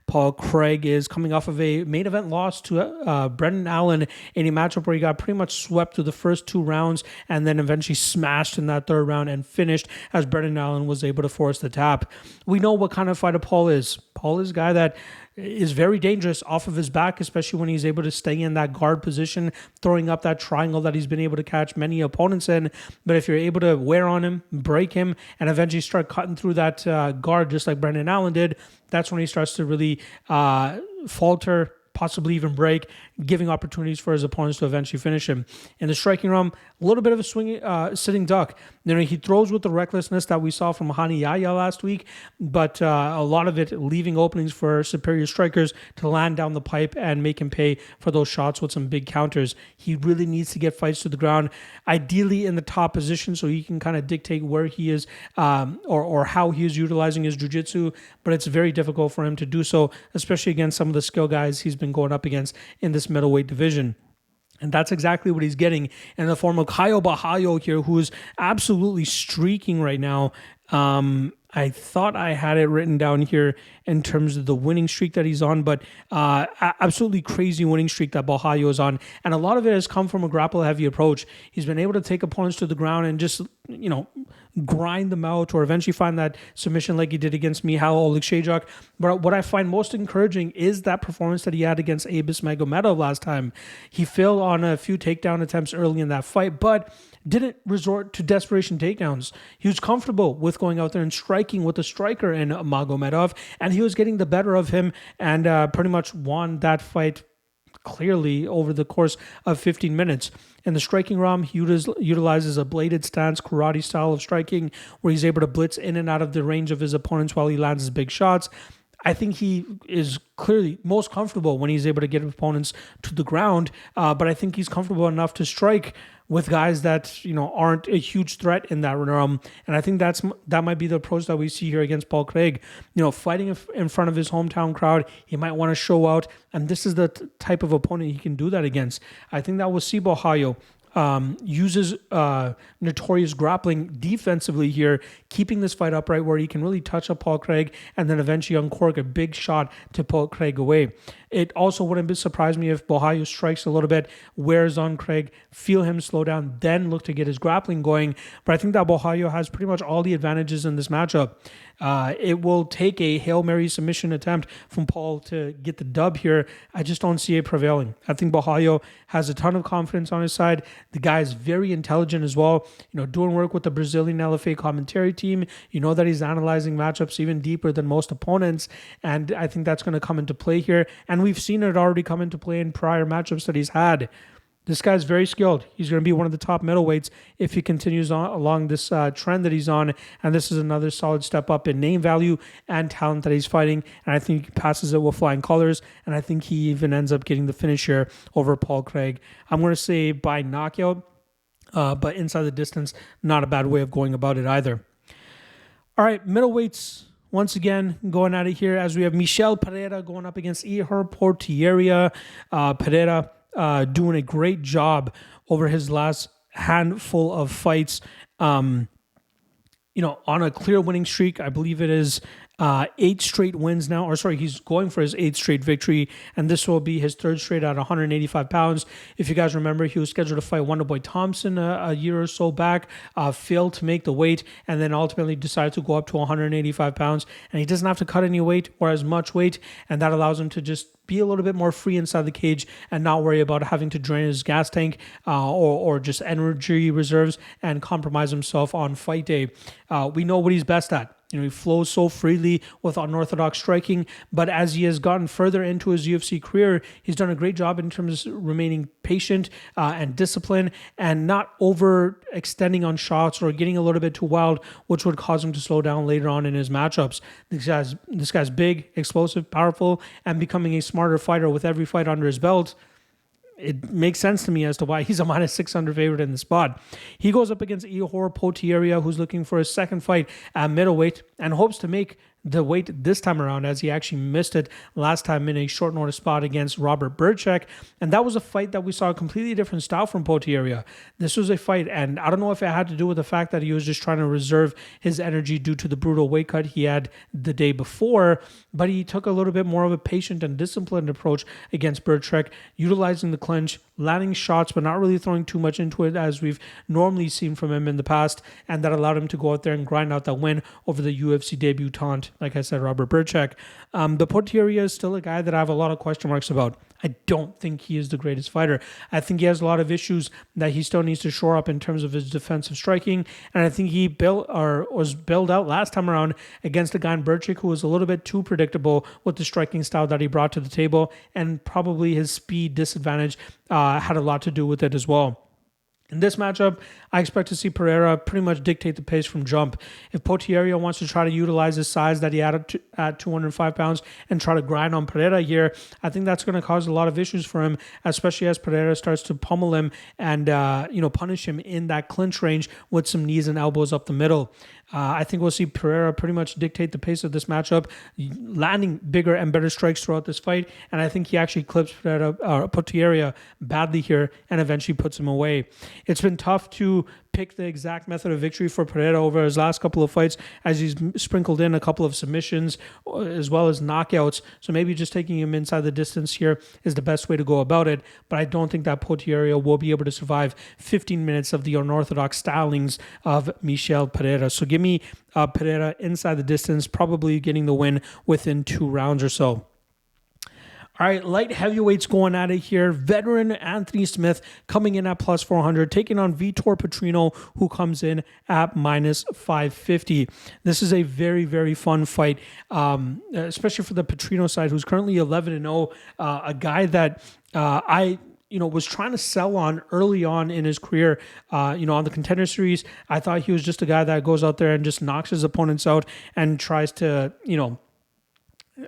Paul Craig is coming off of a main event loss to Brendan Allen in a matchup where he got pretty much swept through the first 2 rounds and then eventually smashed in that 3rd round and finished as Brendan Allen was able to force the tap. We know what kind of fighter Paul is. Paul is a guy that is very dangerous off of his back, especially when he's able to stay in that guard position, throwing up that triangle that he's been able to catch many opponents in. But if you're able to wear on him, break him, and eventually start cutting through that guard just like Brendan Allen did, that's when he starts to really falter, possibly even break, giving opportunities for his opponents to eventually finish him. In the striking realm, a little bit of a swing, sitting duck. He throws with the recklessness that we saw from Hani Yahya last week, but a lot of it leaving openings for superior strikers to land down the pipe and make him pay for those shots with some big counters. He really needs to get fights to the ground, ideally in the top position, so he can kind of dictate where he is or how he is utilizing his jiu-jitsu, but it's very difficult for him to do so, especially against some of the skill guys he's been going up against in this middleweight division. And that's exactly what he's getting in the form of Caio Borralho here, who is absolutely streaking right now. I thought I had it written down here in terms of the winning streak that he's on, but absolutely crazy winning streak that Borralho is on. And a lot of it has come from a grapple-heavy approach. He's been able to take opponents to the ground and just, grind them out or eventually find that submission like he did against Michal Oleksiejczuk. But what I find most encouraging is that performance that he had against Abus Magomedov last time. He failed on a few takedown attempts early in that fight, but didn't resort to desperation takedowns. He was comfortable with going out there and striking with a striker in Magomedov, and he was getting the better of him and pretty much won that fight clearly over the course of 15 minutes. In the striking realm, he utilizes a bladed stance, karate style of striking, where he's able to blitz in and out of the range of his opponents while he lands his big shots. I think he is clearly most comfortable when he's able to get opponents to the ground, but I think he's comfortable enough to strike with guys that aren't a huge threat in that realm, and I think that might be the approach that we see here against Paul Craig. Fighting in front of his hometown crowd, he might want to show out, and this is the type of opponent he can do that against. I think that was Borralho. Uses notorious grappling defensively here, keeping this fight upright where he can really touch up Paul Craig and then eventually uncork a big shot to pull Craig away. It also wouldn't surprise me if Borralho strikes a little bit, wears on Craig, feel him slow down, then look to get his grappling going. But I think that Borralho has pretty much all the advantages in this matchup. It will take a Hail Mary submission attempt from Paul to get the dub here. I just don't see it prevailing. I think Borralho has a ton of confidence on his side. The guy is very intelligent as well. Doing work with the Brazilian LFA commentary team. That he's analyzing matchups even deeper than most opponents. And I think that's going to come into play here. And we've seen it already come into play in prior matchups that he's had. This guy's very skilled. He's going to be one of the top middleweights if he continues on along this trend that he's on. And this is another solid step up in name value and talent that he's fighting. And I think he passes it with flying colors. And I think he even ends up getting the finish here over Paul Craig. I'm going to say by knockout, but inside the distance, not a bad way of going about it either. All right, middleweights. Once again, going at it here as we have Michel Pereira going up against Ihor Potieria. Pereira doing a great job over his last handful of fights. On a clear winning streak. I believe it is 8 straight wins now. He's going for his 8th straight victory, and this will be his 3rd straight at 185 pounds. If you guys remember, he was scheduled to fight Wonderboy Thompson a year or so back, failed to make the weight, and then ultimately decided to go up to 185 pounds. And he doesn't have to cut any weight or as much weight, and that allows him to just be a little bit more free inside the cage and not worry about having to drain his gas tank or just energy reserves and compromise himself on fight day. We know what he's best at. He flows so freely with unorthodox striking, but as he has gotten further into his UFC career, he's done a great job in terms of remaining patient and disciplined and not overextending on shots or getting a little bit too wild, which would cause him to slow down later on in his matchups. This guy's big, explosive, powerful, and becoming a smarter fighter with every fight under his belt. It makes sense to me as to why he's a minus 600 favorite in the spot. He goes up against Ihor Potieria, who's looking for his 2nd fight at middleweight and hopes to make the weight this time around, as he actually missed it last time in a short notice spot against Robert Erceg. And that was a fight that we saw a completely different style from Potieria. This was a fight, and I don't know if it had to do with the fact that he was just trying to reserve his energy due to the brutal weight cut he had the day before, but he took a little bit more of a patient and disciplined approach against Erceg, utilizing the clinch, landing shots, but not really throwing too much into it as we've normally seen from him in the past, and that allowed him to go out there and grind out that win over the UFC debutant, like I said, Robert Erceg. The Potieria is still a guy that I have a lot of question marks about. I don't think he is the greatest fighter. I think he has a lot of issues that he still needs to shore up in terms of his defensive striking, and I think he was bailed out last time around against a guy in Erceg who was a little bit too predictable with the striking style that he brought to the table, and probably his speed disadvantage had a lot to do with it as well. In this matchup, I expect to see Pereira pretty much dictate the pace from jump. If Potieria wants to try to utilize his size that he had at 205 pounds and try to grind on Pereira here, I think that's going to cause a lot of issues for him, especially as Pereira starts to pummel him and punish him in that clinch range with some knees and elbows up the middle. I think we'll see Pereira pretty much dictate the pace of this matchup, landing bigger and better strikes throughout this fight, and I think he actually clips Potieria badly here and eventually puts him away. It's been tough to pick the exact method of victory for Pereira over his last couple of fights, as he's sprinkled in a couple of submissions as well as knockouts. So maybe just taking him inside the distance here is the best way to go about it. But I don't think that Potieria will be able to survive 15 minutes of the unorthodox stylings of Michel Pereira. So give me Pereira inside the distance, probably getting the win within 2 rounds or so. All right, light heavyweights going at it here. Veteran Anthony Smith coming in at plus 400, taking on Vitor Petrino, who comes in at minus 550. This is a very, very fun fight, especially for the Petrino side, who's currently 11-0, a guy that I was trying to sell on early on in his career, on the Contender series. I thought he was just a guy that goes out there and just knocks his opponents out and tries to,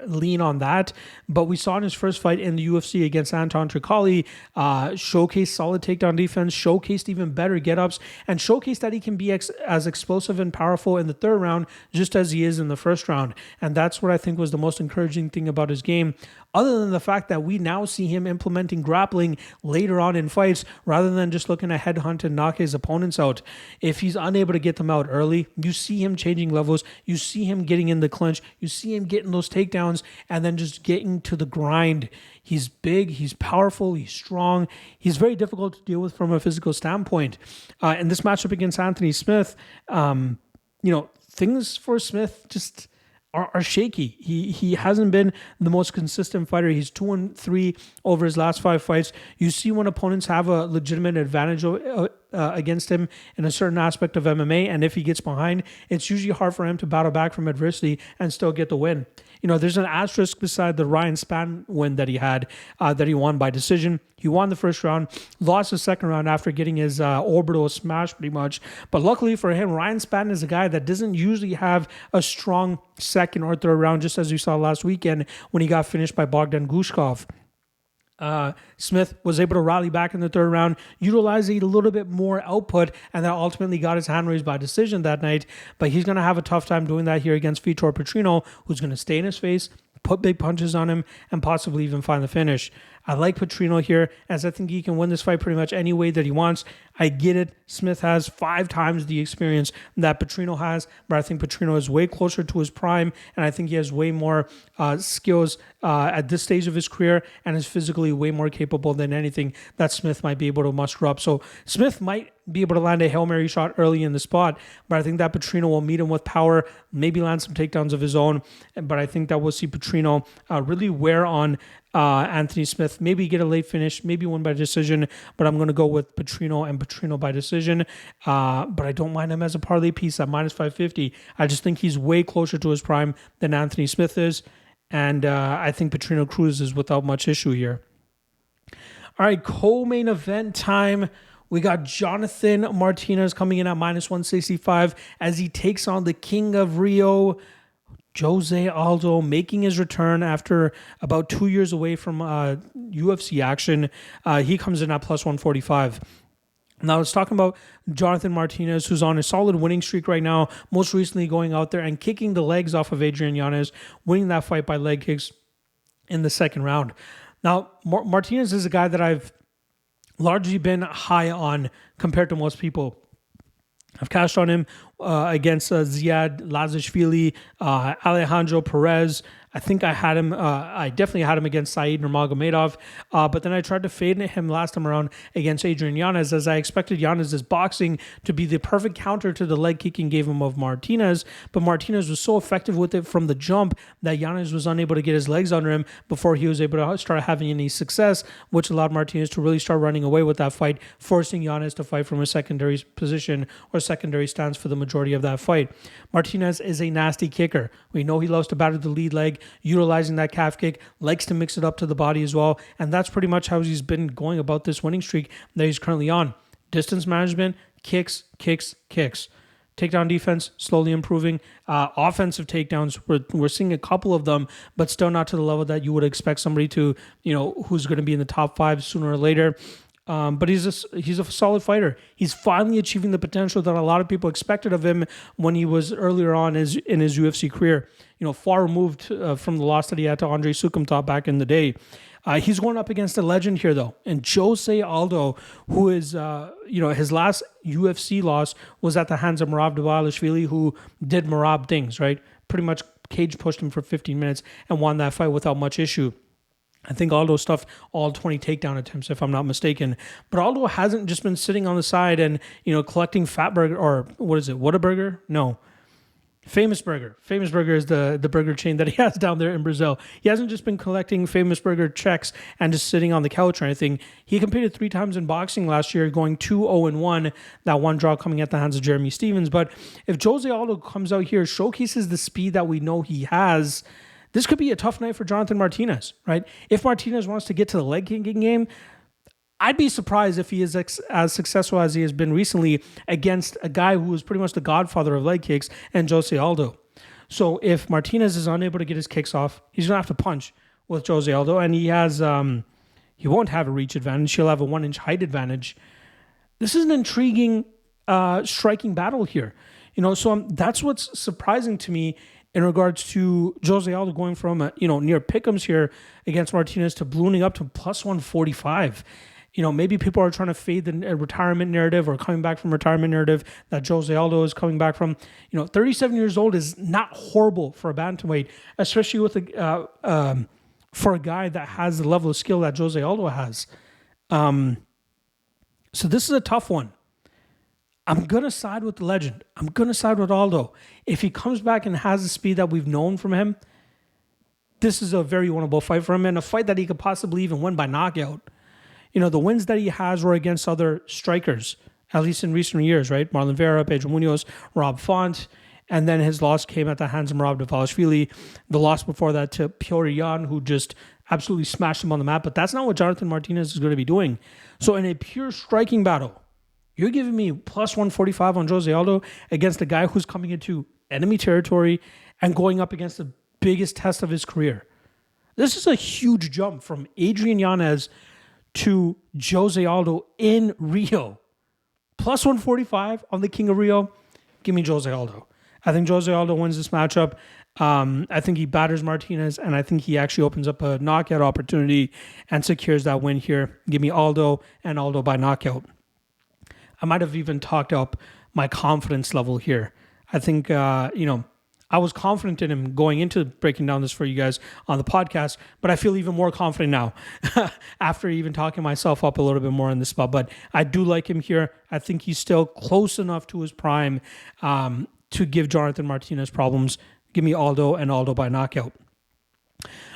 lean on that. But we saw in his first fight in the UFC against Anton Tricali, showcased solid takedown defense, showcased even better get-ups, and showcased that he can be as explosive and powerful in the third round just as he is in the first round. And that's what I think was the most encouraging thing about his game, other than the fact that we now see him implementing grappling later on in fights rather than just looking to headhunt and knock his opponents out. If he's unable to get them out early, you see him changing levels, you see him getting in the clinch, you see him getting those takedowns, and then just getting to the grind. He's big, he's powerful, he's strong. He's very difficult to deal with from a physical standpoint. In this matchup against Anthony Smith, things for Smith just are shaky. He hasn't been the most consistent fighter. He's 2-3 over his last 5 fights. You see when opponents have a legitimate advantage against him in a certain aspect of MMA, and if he gets behind, it's usually hard for him to battle back from adversity and still get the win. There's an asterisk beside the Ryan Spann win that he had, that he won by decision. He won the first round, lost the second round after getting his orbital smashed pretty much. But luckily for him, Ryan Spann is a guy that doesn't usually have a strong second or third round, just as we saw last weekend when he got finished by Bogdan Gushkov. Smith was able to rally back in the third round, utilize a little bit more output, and that ultimately got his hand raised by decision that night. But he's going to have a tough time doing that here against Vitor Petrino, who's going to stay in his face, put big punches on him, and possibly even find the finish. I like Petrino here, as I think he can win this fight pretty much any way that he wants. I get it. Smith has 5 times the experience that Petrino has, but I think Petrino is way closer to his prime, and I think he has way more skills at this stage of his career and is physically way more capable than anything that Smith might be able to muster up. So Smith might be able to land a Hail Mary shot early in the spot, but I think that Petrino will meet him with power, maybe land some takedowns of his own, but I think that we'll see Petrino really wear on Anthony Smith, maybe get a late finish, maybe win by decision, but I'm going to go with Petrino and Petrino by decision. But I don't mind him as a parlay piece at minus 550. I just think he's way closer to his prime than Anthony Smith is, and I think Petrino cruises without much issue here. All right, co-main event time. We got Jonathan Martinez coming in at minus 165 as he takes on the King of Rio, Jose Aldo, making his return after about 2 years away from UFC action. He comes in at plus 145. Now, let's talk about Jonathan Martinez, who's on a solid winning streak right now, most recently going out there and kicking the legs off of Adrian Yanez, winning that fight by leg kicks in the second round. Now, Martinez is a guy that I've largely been high on compared to most people. I've cashed on him against Ziad Lazishvili, Alejandro Perez. I think I had him. I definitely had him against Said Nurmagomedov. But then I tried to fade him last time around against Adrian Yanez, as I expected Yanez's boxing to be the perfect counter to the leg kicking gave him of Martinez. But Martinez was so effective with it from the jump that Yanez was unable to get his legs under him before he was able to start having any success, which allowed Martinez to really start running away with that fight, forcing Yanez to fight from a secondary position or secondary stance for the majority of that fight. Martinez is a nasty kicker. We know he loves to batter the lead leg, utilizing that calf kick, likes to mix it up to the body as well. And that's pretty much how he's been going about this winning streak that he's currently on. Distance management, kicks, kicks, kicks. Takedown defense, slowly improving. Offensive takedowns, we're seeing a couple of them, but still not to the level that you would expect somebody to, who's going to be in the top 5 sooner or later. But he's a solid fighter. He's finally achieving the potential that a lot of people expected of him when he was earlier on in his UFC career. Far removed from the loss that he had to Andre Sukumtov back in the day. He's going up against a legend here, though, and Jose Aldo, who is, his last UFC loss was at the hands of Merab Dvalishvili, who did Merab things, right? Pretty much cage pushed him for 15 minutes and won that fight without much issue. I think Aldo stuffed all 20 takedown attempts, if I'm not mistaken. But Aldo hasn't just been sitting on the side and, collecting Fatburger, or what is it, Whataburger? No. Famous Burger. Famous Burger is the burger chain that he has down there in Brazil. He hasn't just been collecting Famous Burger checks and just sitting on the couch or anything. He competed 3 times in boxing last year, going 2-0-1, that one draw coming at the hands of Jeremy Stevens. But if Jose Aldo comes out here, showcases the speed that we know he has, this could be a tough night for Jonathan Martinez, right? If Martinez wants to get to the leg kicking game, I'd be surprised if he is as successful as he has been recently against a guy who is pretty much the godfather of leg kicks and Jose Aldo. So if Martinez is unable to get his kicks off, he's going to have to punch with Jose Aldo, and he won't have a reach advantage. He'll have a 1-inch height advantage. This is an intriguing striking battle here. That's what's surprising to me in regards to Jose Aldo going from near pick'ems here against Martinez to ballooning up to plus 145. Maybe people are trying to fade the retirement narrative or coming back from retirement narrative that Jose Aldo is coming back from. 37 years old is not horrible for a bantamweight, especially with for a guy that has the level of skill that Jose Aldo has. So this is a tough one. I'm going to side with the legend. I'm going to side with Aldo. If he comes back and has the speed that we've known from him, this is a very winnable fight for him, and a fight that he could possibly even win by knockout. The wins that he has were against other strikers, at least in recent years, right? Marlon Vera, Pedro Munoz, Rob Font, and then his loss came at the hands of Merab Dvalishvili. The loss before that to Pichel, who just absolutely smashed him on the map. But that's not what Jonathan Martinez is going to be doing. So in a pure striking battle, you're giving me plus 145 on Jose Aldo against a guy who's coming into enemy territory and going up against the biggest test of his career. This is a huge jump from Adrian Yanez to Jose Aldo in Rio. Plus 145 on the King of Rio. Give me Jose Aldo. I think Jose Aldo wins this matchup. I think he batters Martinez, and I think he actually opens up a knockout opportunity and secures that win here. Give me Aldo and Aldo by knockout. I might have even talked up my confidence level here. I think, I was confident in him going into breaking down this for you guys on the podcast, but I feel even more confident now after even talking myself up a little bit more in this spot. But I do like him here. I think he's still close enough to his prime to give Jonathan Martinez problems. Give me Aldo and Aldo by knockout.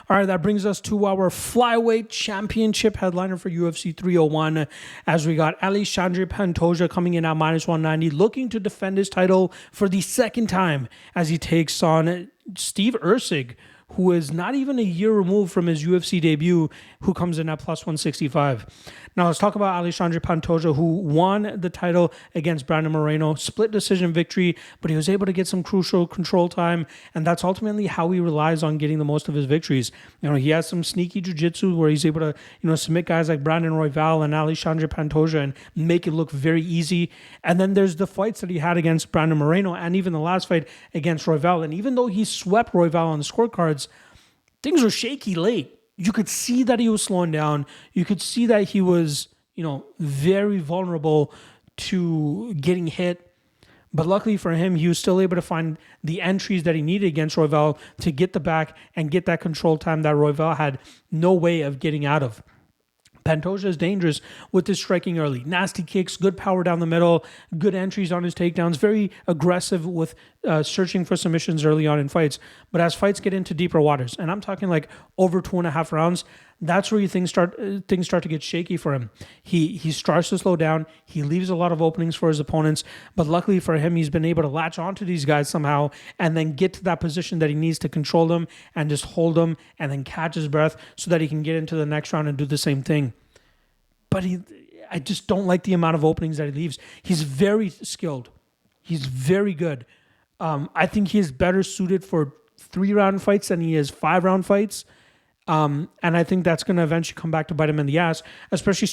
All right, that brings us to our flyweight championship headliner for UFC 301, as we got Alexandre Pantoja coming in at minus 190, looking to defend his title for the second time as he takes on Steve Erceg, who is not even a year removed from his UFC debut, who comes in at plus 165. Now let's talk about Alexandre Pantoja, who won the title against Brandon Moreno, split decision victory, but he was able to get some crucial control time, and that's ultimately how he relies on getting the most of his victories. He has some sneaky jiu-jitsu where he's able to, submit guys like Brandon Royval and Alexandre Pantoja and make it look very easy. And then there's the fights that he had against Brandon Moreno and even the last fight against Royval. And even though he swept Royval on the scorecards, things were shaky late. You could see that he was slowing down. You could see that he was, very vulnerable to getting hit. But luckily for him, he was still able to find the entries that he needed against Royval to get the back and get that control time that Royval had no way of getting out of. Pantoja is dangerous with his striking early. Nasty kicks, good power down the middle, good entries on his takedowns, very aggressive with searching for submissions early on in fights. But as fights get into deeper waters, and I'm talking like over 2.5 rounds, that's where things start to get shaky for him. He starts to slow down. He leaves a lot of openings for his opponents. But luckily for him, he's been able to latch onto these guys somehow and then get to that position that he needs to control them and just hold them and then catch his breath so that he can get into the next round and do the same thing. But I just don't like the amount of openings that he leaves. He's very skilled. He's very good. I think he is better suited for 3-round fights than he is 5-round fights. And I think that's going to eventually come back to bite him in the ass, especially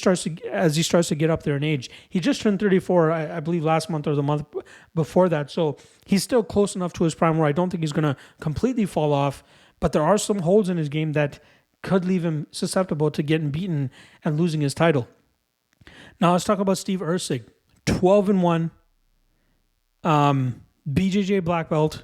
as he starts to get up there in age. He just turned 34, I believe, last month or the month before that. So he's still close enough to his prime where I don't think he's going to completely fall off. But there are some holes in his game that could leave him susceptible to getting beaten and losing his title. Now let's talk about Steve Erceg. 12-1, BJJ black belt.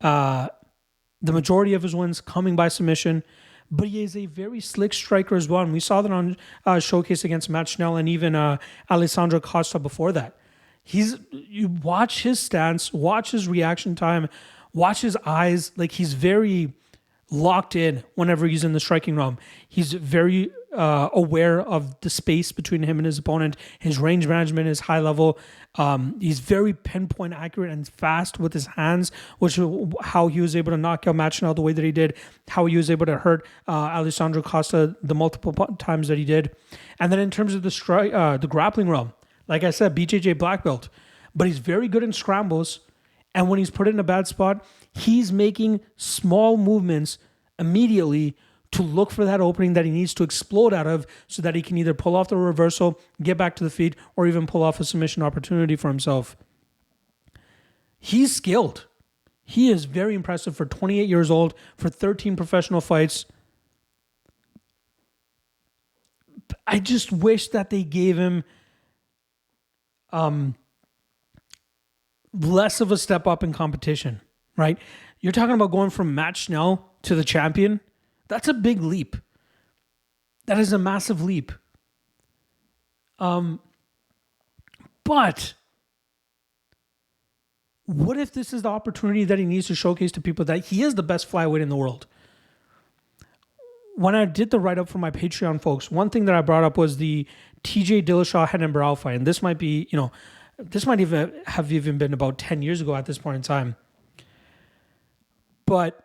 The majority of his wins coming by submission, but he is a very slick striker as well. And we saw that on Showcase against Matt Schnell and even Alessandro Costa before that. You watch his stance, watch his reaction time, watch his eyes. Like, he's very locked in whenever he's in the striking realm. He's very aware of the space between him and his opponent. His range management is high level. He's very pinpoint accurate and fast with his hands, which is how he was able to knock out Matt Schnell the way that he did, how he was able to hurt Alessandro Costa the multiple times that he did. And then in terms of the grappling realm, like I said, BJJ black belt, but he's very good in scrambles. And when he's put in a bad spot, he's making small movements immediately to look for that opening that he needs to explode out of so that he can either pull off the reversal, get back to the feet, or even pull off a submission opportunity for himself. He's skilled. He is very impressive for 28 years old, for 13 professional fights. I just wish that they gave him less of a step up in competition, right? You're talking about going from Matt Schnell to the champion. That's a big leap. That is a massive leap. But what if this is the opportunity that he needs to showcase to people that he is the best flyweight in the world? When I did the write-up for my Patreon folks, one thing that I brought up was the TJ Dillashaw Renan Barão fight. And this might be, this might even have been about 10 years ago at this point in time. But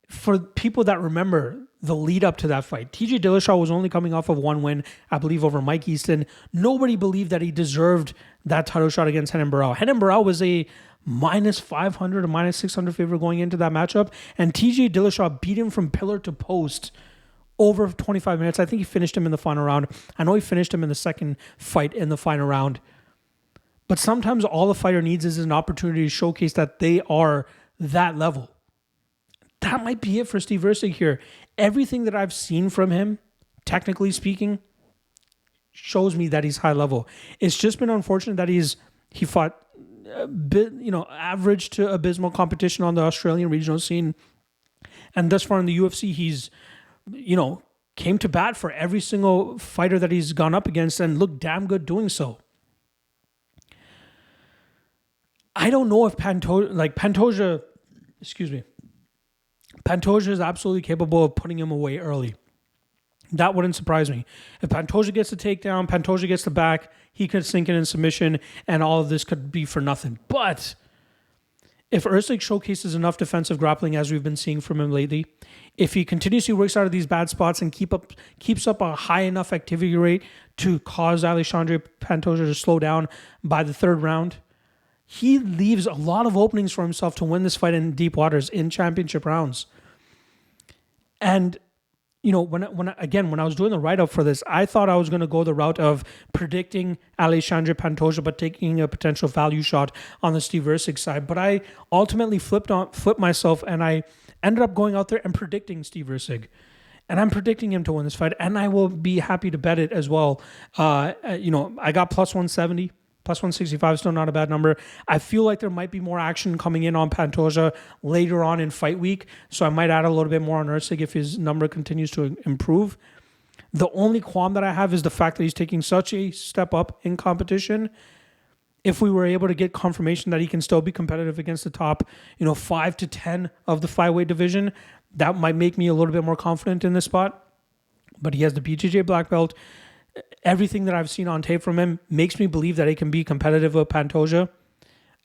for people that remember the lead up to that fight, TJ Dillashaw was only coming off of one win, I believe, over Mike Easton. Nobody believed that he deserved that title shot against Renan Barão. Renan Barão was a minus 500 or minus 600 favorite going into that matchup, and TJ Dillashaw beat him from pillar to post over 25 minutes. I think he finished him in the final round. I know he finished him in the second fight in the final round. But sometimes all a fighter needs is an opportunity to showcase that they are that level. That might be it for Steve Erceg here. Everything that I've seen from him, technically speaking, shows me that he's high level. It's just been unfortunate that he fought a bit, average to abysmal competition on the Australian regional scene. And thus far in the UFC, he's, came to bat for every single fighter that he's gone up against and looked damn good doing so. I don't know if Pantoja is absolutely capable of putting him away early. That wouldn't surprise me. If Pantoja gets the takedown, Pantoja gets the back, he could sink it in submission, and all of this could be for nothing. But if Erceg showcases enough defensive grappling as we've been seeing from him lately, if he continuously works out of these bad spots and keeps up a high enough activity rate to cause Alexandre Pantoja to slow down by the third round, he leaves a lot of openings for himself to win this fight in deep waters in championship rounds. And when I was doing the write-up for this, I thought I was going to go the route of predicting Alexandre Pantoja, but taking a potential value shot on the Steve Erceg side. But I ultimately flipped myself, and I ended up going out there and predicting Steve Erceg. And I'm predicting him to win this fight, and I will be happy to bet it as well. I got plus 170. Plus 165 is still not a bad number. I feel like there might be more action coming in on Pantoja later on in fight week, so I might add a little bit more on Erceg if his number continues to improve. The only qualm that I have is the fact that he's taking such a step up in competition. If we were able to get confirmation that he can still be competitive against the top, 5 to 10 of the flyweight division, that might make me a little bit more confident in this spot. But he has the BJJ black belt. Everything that I've seen on tape from him makes me believe that he can be competitive with Pantoja.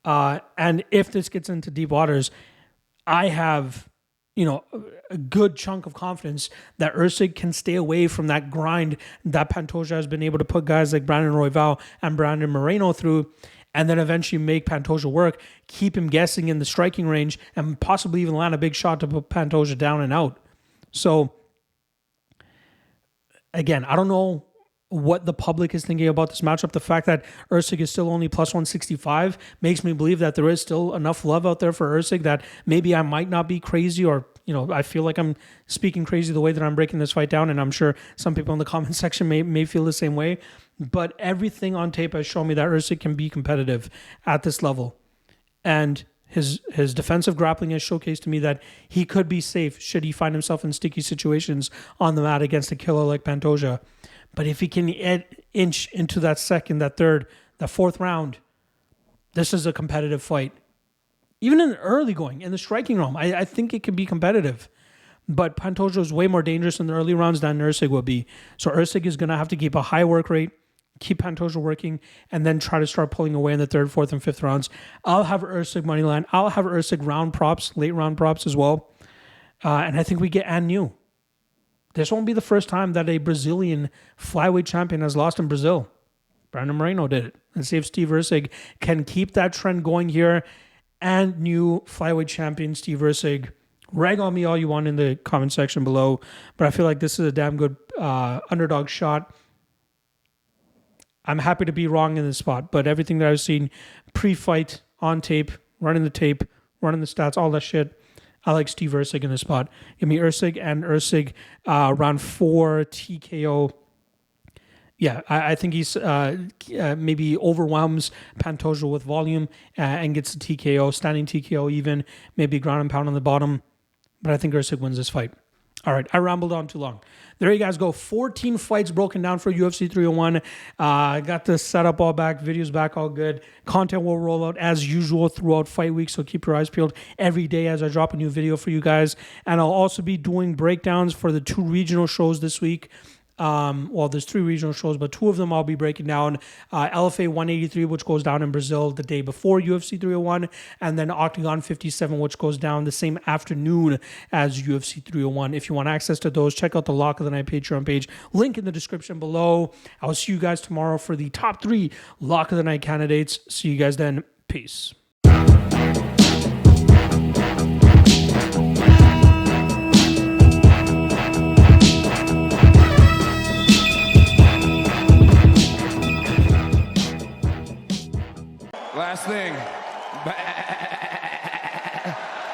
And if this gets into deep waters, I have, a good chunk of confidence that Erceg can stay away from that grind that Pantoja has been able to put guys like Brandon Royval and Brandon Moreno through, and then eventually make Pantoja work, keep him guessing in the striking range, and possibly even land a big shot to put Pantoja down and out. So, again, I don't know what the public is thinking about this matchup. The fact that Erceg is still only plus 165 makes me believe that there is still enough love out there for Erceg that maybe I might not be crazy, or I feel like I'm speaking crazy the way that I'm breaking this fight down, and I'm sure some people in the comment section may feel the same way. But everything on tape has shown me that Erceg can be competitive at this level, and his defensive grappling has showcased to me that he could be safe should he find himself in sticky situations on the mat against a killer like Pantoja. But if he can inch into that second, that third, that fourth round, this is a competitive fight. Even in the early going, in the striking realm, I think it could be competitive. But Pantoja is way more dangerous in the early rounds than Erceg will be. So Erceg is going to have to keep a high work rate, keep Pantoja working, and then try to start pulling away in the third, fourth, and fifth rounds. I'll have Erceg moneyline. I'll have Erceg round props, late round props as well. And I think we get and new. This won't be the first time that a Brazilian flyweight champion has lost in Brazil. Brandon Moreno did it. Let's see if Steve Erceg can keep that trend going here. And new flyweight champion Steve Erceg. Rag on me all you want in the comment section below, but I feel like this is a damn good underdog shot. I'm happy to be wrong in this spot, but everything that I've seen pre-fight, on tape, running the stats, all that shit, I like Steve Erceg in this spot. Give me Erceg and Erceg round 4 TKO. Yeah, I think he's maybe overwhelms Pantoja with volume and gets the TKO, standing TKO even, maybe ground and pound on the bottom. But I think Erceg wins this fight. All right, I rambled on too long. There you guys go. 14 fights broken down for UFC 301. Got the setup all back, videos back, all good. Content will roll out as usual throughout fight week, so keep your eyes peeled every day as I drop a new video for you guys. And I'll also be doing breakdowns for the 2 regional shows this week. Well, there's 3 regional shows, but 2 of them I'll be breaking down. LFA 183, which goes down in Brazil the day before UFC 301, and then Octagon 57, which goes down the same afternoon as UFC 301. If you want access to those, check out the Lock of the Night Patreon page. Link in the description below. I will see you guys tomorrow for the top 3 Lock of the Night candidates. See you guys then. Peace. Last thing.